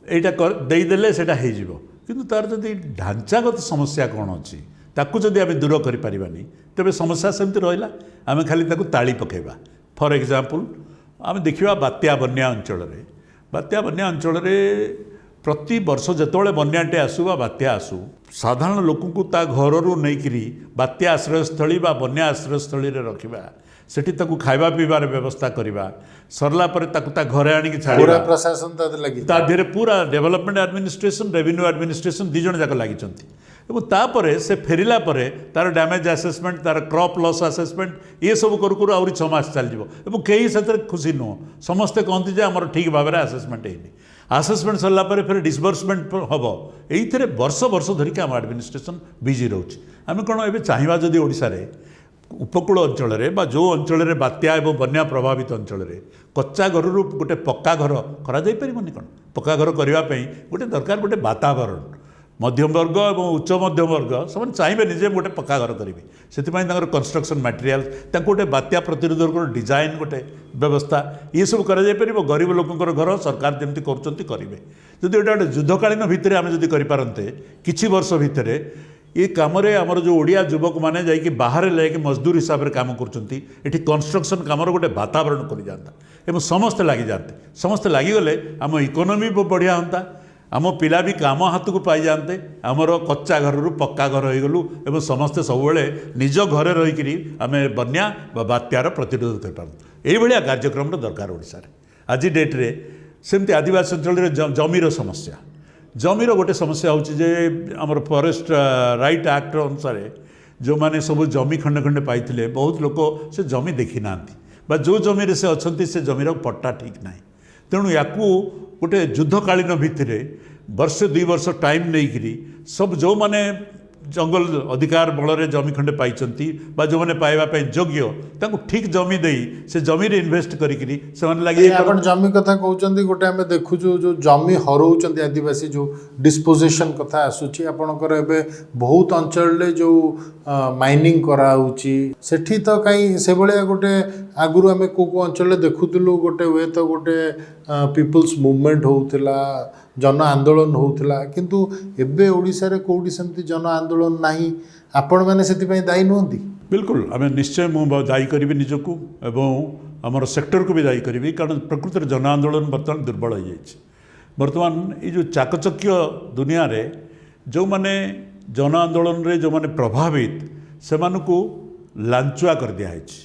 ଏଇଟା ଦେଇଦେଲେ ସେଇଟା ହେଇଯିବ, କିନ୍ତୁ ତାର ଯଦି ଢାଞ୍ଚାଗତ ସମସ୍ୟା କ'ଣ ଅଛି ତାକୁ ଯଦି ଆମେ ଦୂର କରିପାରିବାନି ତେବେ ସମସ୍ୟା ସେମିତି ରହିଲା। ଆମେ ଖାଲି ତାକୁ ତାଳି ପକାଇବା। ଫର୍ ଏକ୍ଜାମ୍ପଲ୍ ଆମେ ଦେଖିବା ବାତ୍ୟା ବନ୍ୟା ଅଞ୍ଚଳରେ ପ୍ରତି ବର୍ଷ ଯେତେବେଳେ ବନ୍ୟାଟେ ଆସୁ ବା ବାତ୍ୟା ଆସୁ, ସାଧାରଣ ଲୋକଙ୍କୁ ତା ଘରରୁ ନେଇକରି ବାତ୍ୟା ଆଶ୍ରୟସ୍ଥଳୀ ବା ବନ୍ୟା ଆଶ୍ରୟସ୍ଥଳୀରେ ରଖିବା, ସେଠି ତାକୁ ଖାଇବା ପିଇବାର ବ୍ୟବସ୍ଥା କରିବା, ସରିଲା ପରେ ତାକୁ ତା ଘରେ ଆଣିକି ଛାଡ଼ିବା। ପ୍ରଶାସନ ତା ଦେହରେ ପୁରା ଡେଭଲପମେଣ୍ଟ ଆଡମିନିଷ୍ଟ୍ରେସନ୍, ରେଭିନ୍ୟୁ ଆଡମିନିଷ୍ଟ୍ରେସନ୍ ଦୁଇ ଜଣ ଯାକ ଲାଗିଛନ୍ତି। ଏବଂ ତାପରେ ସେ ଫେରିଲା ପରେ ତାର ଡ୍ୟାମେଜ୍ ଆସେସମେଣ୍ଟ, ତାର କ୍ରପ୍ ଲସ୍ ଆସେସମେଣ୍ଟ ଏସବୁ କରୁ କରୁ ଆହୁରି 6 ମାସ ଚାଲିଯିବ ଏବଂ କେହି ସେଥିରେ ଖୁସି ନୁହଁ। ସମସ୍ତେ କହନ୍ତି ଯେ ଆମର ଠିକ୍ ଭାବରେ ଆସେସମେଣ୍ଟ ହେଇନି। ଆସେସମେଣ୍ଟ ସରିଲା ପରେ ଫେର ଡିସବର୍ସମେଣ୍ଟ ହେବ। ଏଇଥିରେ ବର୍ଷ ଧରିକି ଆମ ଆଡମିନିଷ୍ଟ୍ରେସନ୍ ବିଜି ରହୁଛି। ଆମେ କ'ଣ ଏବେ ଚାହିଁବା ଯଦି ଓଡ଼ିଶାରେ ଉପକୂଳ ଅଞ୍ଚଳରେ ବା ଯେଉଁ ଅଞ୍ଚଳରେ ବାତ୍ୟା ଏବଂ ବନ୍ୟା ପ୍ରଭାବିତ ଅଞ୍ଚଳରେ କଚ୍ଚା ଘରରୁ ଗୋଟେ ପକ୍କା ଘର କରାଯାଇପାରିବନି? କ'ଣ ପକ୍କା ଘର କରିବା ପାଇଁ ଗୋଟେ ଦରକାର ଗୋଟେ ବାତାବରଣ। ମଧ୍ୟମବର୍ଗ ଏବଂ ଉଚ୍ଚ ମଧ୍ୟମବର୍ଗ ସେମାନେ ଚାହିଁବେ ନିଜେ ଗୋଟେ ପକ୍କା ଘର କରିବେ, ସେଥିପାଇଁ ତାଙ୍କର କନଷ୍ଟ୍ରକ୍ସନ୍ ମ୍ୟାଟେରିଆଲ, ତାଙ୍କୁ ଗୋଟେ ବାତ୍ୟା ପ୍ରତିରୋଧକ ଡିଜାଇନ୍, ଗୋଟେ ବ୍ୟବସ୍ଥା ଏସବୁ କରାଯାଇପାରିବ। ଗରିବ ଲୋକଙ୍କର ଘର ସରକାର ଯେମିତି କରୁଛନ୍ତି କରିବେ। ଯଦି ଏଇଟା ଗୋଟେ ଯୁଦ୍ଧକାଳୀନ ଭିତରେ ଆମେ ଯଦି କରିପାରନ୍ତେ କିଛି ବର୍ଷ ଭିତରେ, ଏ କାମରେ ଆମର ଯେଉଁ ଓଡ଼ିଆ ଯୁବକମାନେ ଯାଇକି ବାହାରେ ଯାଇକି ମଜଦୁର ହିସାବରେ କାମ କରୁଛନ୍ତି, ଏଠି କନଷ୍ଟ୍ରକ୍ସନ୍ କାମର ଗୋଟେ ବାତାବରଣ କରିଯାଆନ୍ତା ଏବଂ ସମସ୍ତେ ଲାଗିଯାଆନ୍ତେ। ସମସ୍ତେ ଲାଗିଗଲେ ଆମ ଇକୋନୋମି ବଢ଼ିଆ ହୁଅନ୍ତା, ଆମ ପିଲା ବି କାମ ହାତକୁ ପାଇଯାଆନ୍ତେ, ଆମର କଚ୍ଚା ଘରରୁ ପକ୍କା ଘର ହୋଇଗଲୁ ଏବଂ ସମସ୍ତେ ସବୁବେଳେ ନିଜ ଘରେ ରହିକରି ଆମେ ବନ୍ୟା ବା ବାତ୍ୟାର ପ୍ରତିରୋଧ କରିପାରନ୍ତୁ। ଏଇଭଳିଆ କାର୍ଯ୍ୟକ୍ରମର ଦରକାର ଓଡ଼ିଶାରେ। ଆଜି ଡେଟ୍ରେ ସେମିତି ଆଦିବାସୀ ଅଞ୍ଚଳରେ ଜମିର ଗୋଟେ ସମସ୍ୟା ହେଉଛି ଯେ ଆମର ଫରେଷ୍ଟ ରାଇଟ୍ ଆକ୍ଟ ଅନୁସାରେ ଯେଉଁମାନେ ସବୁ ଜମି ଖଣ୍ଡେ ପାଇଥିଲେ, ବହୁତ ଲୋକ ସେ ଜମି ଦେଖିନାହାନ୍ତି ବା ଯେଉଁ ଜମିରେ ସେ ଅଛନ୍ତି ସେ ଜମିର ପଟ୍ଟା ଠିକ୍ ନାହିଁ। ତେଣୁ ୟାକୁ ଗୋଟେ ଯୁଦ୍ଧକାଳୀନ ଭିତ୍ତିରେ ବର୍ଷେ 2 ବର୍ଷ ଟାଇମ୍ ନେଇକରି ସବୁ ଯେଉଁମାନେ ଜଙ୍ଗଲ ଅଧିକାର ବଳରେ ଜମି ଖଣ୍ଡେ ପାଇଛନ୍ତି ବା ଯେଉଁମାନେ ପାଇବା ପାଇଁ ଯୋଗ୍ୟ ତାଙ୍କୁ ଠିକ୍ ଜମି ଦେଇ ସେ ଜମିରେ ଇନଭେଷ୍ଟ କରିକିରି ସେମାନେ ଲାଗି। ଆପଣ ଜମି କଥା କହୁଛନ୍ତି, ଗୋଟେ ଆମେ ଦେଖୁଛୁ ଯେଉଁ ଜମି ହରଉଛନ୍ତି ଆଦିବାସୀ, ଯେଉଁ ଡିସ୍ପୋଜିସନ୍ କଥା ଆସୁଛି ଆପଣଙ୍କର ଏବେ ବହୁତ ଅଞ୍ଚଳରେ ଯେଉଁ ମାଇନିଂ କରାହେଉଛି, ସେଠି ତ କାହିଁ ସେଭଳିଆ ଗୋଟେ ଆଗରୁ ଆମେ କେଉଁ ଅଞ୍ଚଳରେ ଦେଖୁଥିଲୁ ଗୋଟେ ହୁଏତ ଗୋଟେ ପିପୁଲ୍ସ ମୁଭମେଣ୍ଟ ହେଉଥିଲା, ଜନ ଆନ୍ଦୋଳନ ହେଉଥିଲା, କିନ୍ତୁ ଏବେ ଓଡ଼ିଶାରେ କେଉଁଠି ସେମିତି ଜନ ଆନ୍ଦୋଳନ ନାହିଁ। ଆପଣମାନେ ସେଥିପାଇଁ ଦାୟୀ ନୁହନ୍ତି? ବିଲକୁଲ ଆମେ ନିଶ୍ଚୟ ମୁଁ ଦାୟୀ କରିବି ନିଜକୁ ଏବଂ ଆମର ସେକ୍ଟରକୁ ବି ଦାୟୀ କରିବି, କାରଣ ପ୍ରକୃତରେ ଜନ ଆନ୍ଦୋଳନ ବର୍ତ୍ତମାନ ଦୁର୍ବଳ ହୋଇଯାଇଛି। ବର୍ତ୍ତମାନ ଏଇ ଯେଉଁ ଚାକଚକ୍ୟ ଦୁନିଆରେ ଯେଉଁମାନେ ଜନ ଆନ୍ଦୋଳନରେ ଯେଉଁମାନେ ପ୍ରଭାବିତ ସେମାନଙ୍କୁ ଲାଞ୍ଚୁଆ କରିଦିଆହେଇଛି,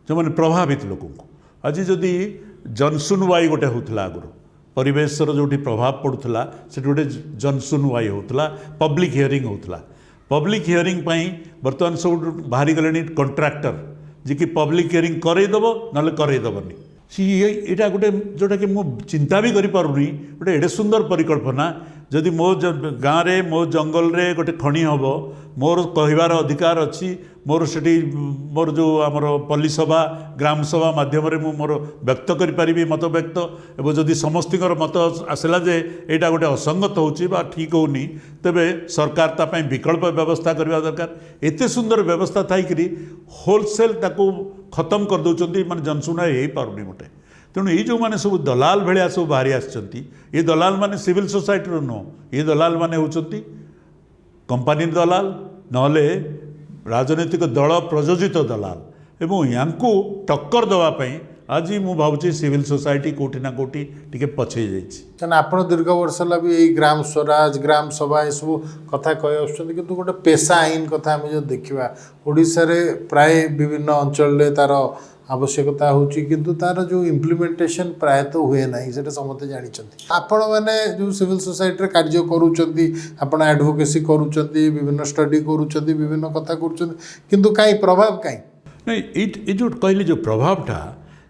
ଯେଉଁମାନେ ପ୍ରଭାବିତ ଲୋକଙ୍କୁ। ଆଜି ଯଦି ଜନସୁନୱାଇ ଗୋଟେ ହେଉଥିଲା, ଆଗରୁ ପରିବେଶର ଯେଉଁଠି ପ୍ରଭାବ ପଡ଼ୁଥିଲା ସେଠି ଗୋଟେ ଜନସୁନୱାଇ ହେଉଥିଲା, ପବ୍ଲିକ୍ ହିୟରିଂ ହେଉଥିଲା। ପବ୍ଲିକ୍ ହିୟରିଂ ପାଇଁ ବର୍ତ୍ତମାନ ସବୁ ବାହାରିଗଲେଣି କଣ୍ଟ୍ରାକ୍ଟର, ଯିଏକି ପବ୍ଲିକ୍ ହିୟରିଂ କରେଇଦେବ ନହେଲେ କରେଇଦେବନି। ଏଇଟା ଗୋଟେ ଯେଉଁଟାକି ମୁଁ ଚିନ୍ତା ବି କରିପାରୁନି, ଗୋଟେ ଏଡ଼େ ସୁନ୍ଦର ପରିକଳ୍ପନା। ଯଦି ମୋ ଗାଁରେ ମୋ ଜଙ୍ଗଲରେ ଗୋଟେ ଖଣି ହେବ, ମୋର କହିବାର ଅଧିକାର ଅଛି, ମୋର ସେଠି ମୋର ଯେଉଁ ଆମର ପଲ୍ଲୀସଭା ଗ୍ରାମସଭା ମାଧ୍ୟମରେ ମୁଁ ମୋର ବ୍ୟକ୍ତ କରିପାରିବି ମତ ବ୍ୟକ୍ତ। ଏବଂ ଯଦି ସମସ୍ତଙ୍କର ମତ ଆସିଲା ଯେ ଏଇଟା ଗୋଟେ ଅସଙ୍ଗତ ହେଉଛି ବା ଠିକ୍ ହେଉନି, ତେବେ ସରକାର ତା ପାଇଁ ବିକଳ୍ପ ବ୍ୟବସ୍ଥା କରିବା ଦରକାର। ଏତେ ସୁନ୍ଦର ବ୍ୟବସ୍ଥା ଥାଇକରି ହୋଲସେଲ୍ ତାକୁ ଖତମ କରିଦେଉଛନ୍ତି, ମାନେ ଜନଶୁଣା ହେଇପାରୁନି ଗୋଟେ। ତେଣୁ ଏଇ ଯେଉଁମାନେ ସବୁ ଦଲାଲ ଭଳିଆ ସବୁ ବାହାରି ଆସିଛନ୍ତି, ଏ ଦଲାଲ ମାନେ ସିଭିଲ୍ ସୋସାଇଟିର ନୁହଁ, ଏ ଦଲାଲ ମାନେ ହେଉଛନ୍ତି କମ୍ପାନୀ ଦଲାଲ, ନହେଲେ ରାଜନୈତିକ ଦଳ ପ୍ରଯୋଜିତ ଦଲାଲ। ଏବଂ ୟାଙ୍କୁ ଟକ୍କର ଦେବା ପାଇଁ ଆଜି ମୁଁ ଭାବୁଛି ସିଭିଲ୍ ସୋସାଇଟି କେଉଁଠି ନା କେଉଁଠି ଟିକେ ପଛେଇ ଯାଇଛି। କାରଣ ଆପଣ ଦୀର୍ଘ ବର୍ଷ ହେଲା ବି ଏଇ ଗ୍ରାମ ସ୍ୱରାଜ, ଗ୍ରାମ ସଭା ଏସବୁ କଥା କହି ଆସୁଛନ୍ତି, କିନ୍ତୁ ଗୋଟେ ପେସା ଆଇନ କଥା ଆମେ ଯଦି ଦେଖିବା, ଓଡ଼ିଶାରେ ପ୍ରାୟ ବିଭିନ୍ନ ଅଞ୍ଚଳରେ ତା'ର आवश्यकता होची किंतु तार जो इम्प्लीमेंटेशन प्रायतः हुए ना सेटा समस्ते जानते आपण मैंने जो सिविल सोसाइटी कार्य करूँगी आपण एडवोकेसी करूँगी विभिन्न स्टडी करूँगी विभिन्न कथा करूँ किंतु कहीं प्रभाव कहीं नहीं ये जो कहली जो प्रभावटा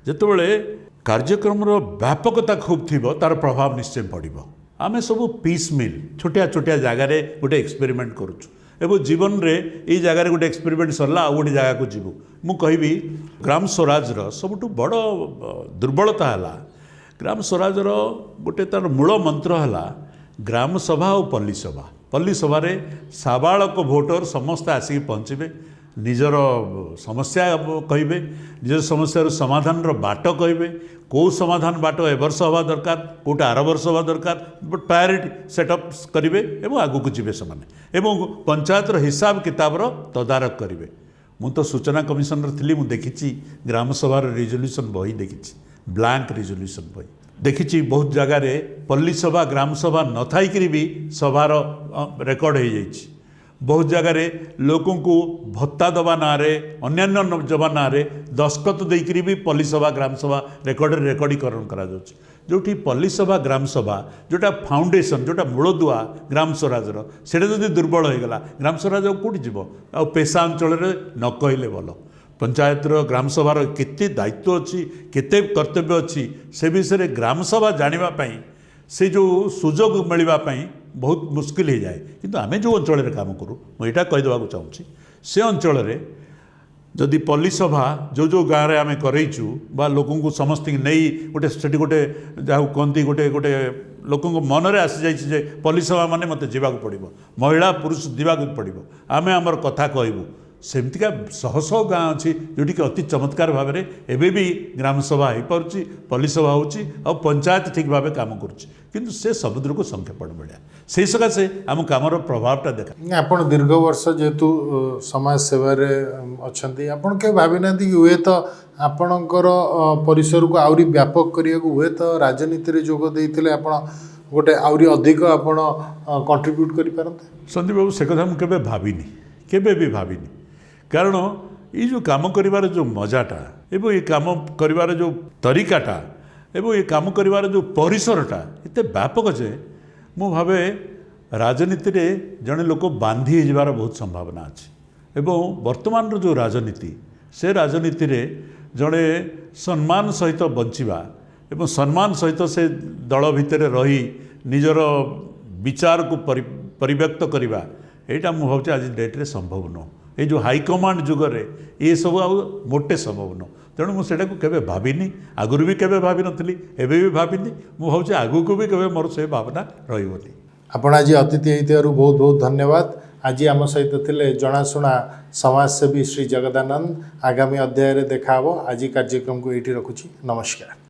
जितेबाला कार्यक्रम व्यापकता खूब थी तार प्रभाव निश्चय पड़ो आम सब पीस मिल छोटिया छोटिया जगार गोटे एक्सपेरिमेंट करुचु एवं जीवन रे ये जगार गोटे एक्सपेरिमेंट सरला आ गोटे जगह को जीवु मु कहबी ग्राम स्वराजर सबुठ बड़ दुर्बलता है ग्राम स्वराजर गोटे तार मूल मंत्र है ग्राम सभा और पल्ली सभा साबालक भोटर समस्ते आसिक पहुँचे निजर समस्या कहे निज समस्या समाधान बाट कहे कौ समाधान बाट ए वर्ष हवा दरकार कौटा आर वर्ष हवा दरकार बट प्रायोरिटी सेटअप करेंगे और आगू को जीवे से पंचायतर हिसाब किताबर तदारख करेंगे मुझे सूचना कमिशनर थी मुझे देखी ग्राम सभार रिजोल्यूशन बही देखी ब्लैंक रिजोल्यूशन बही देखी बहुत जगार पल्ली सभा ग्राम सभा न थी भी सभार रेकर्ड हो जाइए बहुत जगार लोकों को भत्ता दबा ना अन्य जबा ना दस्खत देकर भी पल्ली सभा ग्राम सभा रेकर्डीकरण करा जोटी पल्ली सभा ग्राम सभा जोटा फाउंडेशन जोटा मूलदुआ ग्राम स्वराजर से दुर्बल हो गला ग्राम स्वराज कौटी जीव आ पेशा अंचल न कहले भल पंचायतर ग्राम सभार केते दायित्व अच्छी केते कर्तव्य अच्छी से विषय ग्राम सभा जानापी से जो सुजोग मिलवाई बहुत मुस्किल हो जाए किंतु आमे जो अंचल काम करूँ मुझे कहीदेक चाहूँगी से अंचल जदि पल्ली सभा जो गाँव में आम करईचु बा लोकों को समस्त नहीं गोटे से गोटे जहाँ कहती गोटे गोटे लोकों मन में आसी जाइए पल्ली सभा माने मत जावाक पड़ो महिला पुरुष दिवाक पड़ो आमे आमर कथा कहबू सेमतिका शह शह गाँ अच्छी जोटि अति चमत्कार भाव में एवं भी ग्राम सभा हो पार्टी पल्ली सभा हो पंचायत ठीक भाव काम करुँच से सबुद्र को संक्षेपण मिले से सकाशे आम कमर प्रभावटा देखा आपण दीर्घ वर्ष जेहेतु समाज सेवार अच्छा आपड़ के भावी ना कि हुए तो आपणकर परिसर को आहरी व्यापक करने को हुए तो राजनीति में जोग देते आपण गोटे आहरी अधिक आपण कंट्रीब्यूट करें संदीप बाबू से कथा मुझे भाविनी केबे भी भाविनी कारण ये जो काम करिवार जो मजाटा एवं ये काम करिवार जो तरीकाटा एवं ये काम करिवार जो परिसरटा एते व्यापक जे मु भावे राजनीति रे जड़े लोक बांधी जाबार बहुत संभावना अच्छे एवं वर्तमान जो राजनीति से राजनीति रे जड़े सम्मान सहित बंचिबा एवं सम्मान सहित से दल भितर रही निजर विचार को परिव्यक्त करवा यहाँ मुझे भावुँ आज डेट्रे संभव नुह ये जो हाईकमांड जुगर ये सब आ मोटे संभव नुह तेणु मुझे केवे भाविनी आगुरी भी केवे भावी नी एवं भी भाविनी मुझे भावुँ आगू को भी केवे मोर से भावना रही आपण आज अतिथि होइथिबारु बहुत बहुत धन्यवाद आज आम सहित थिले जनाशुना समाजसेवी श्री जगदानंद आगामी अध्याय देखा आज कार्यक्रम को ये रखुची नमस्कार।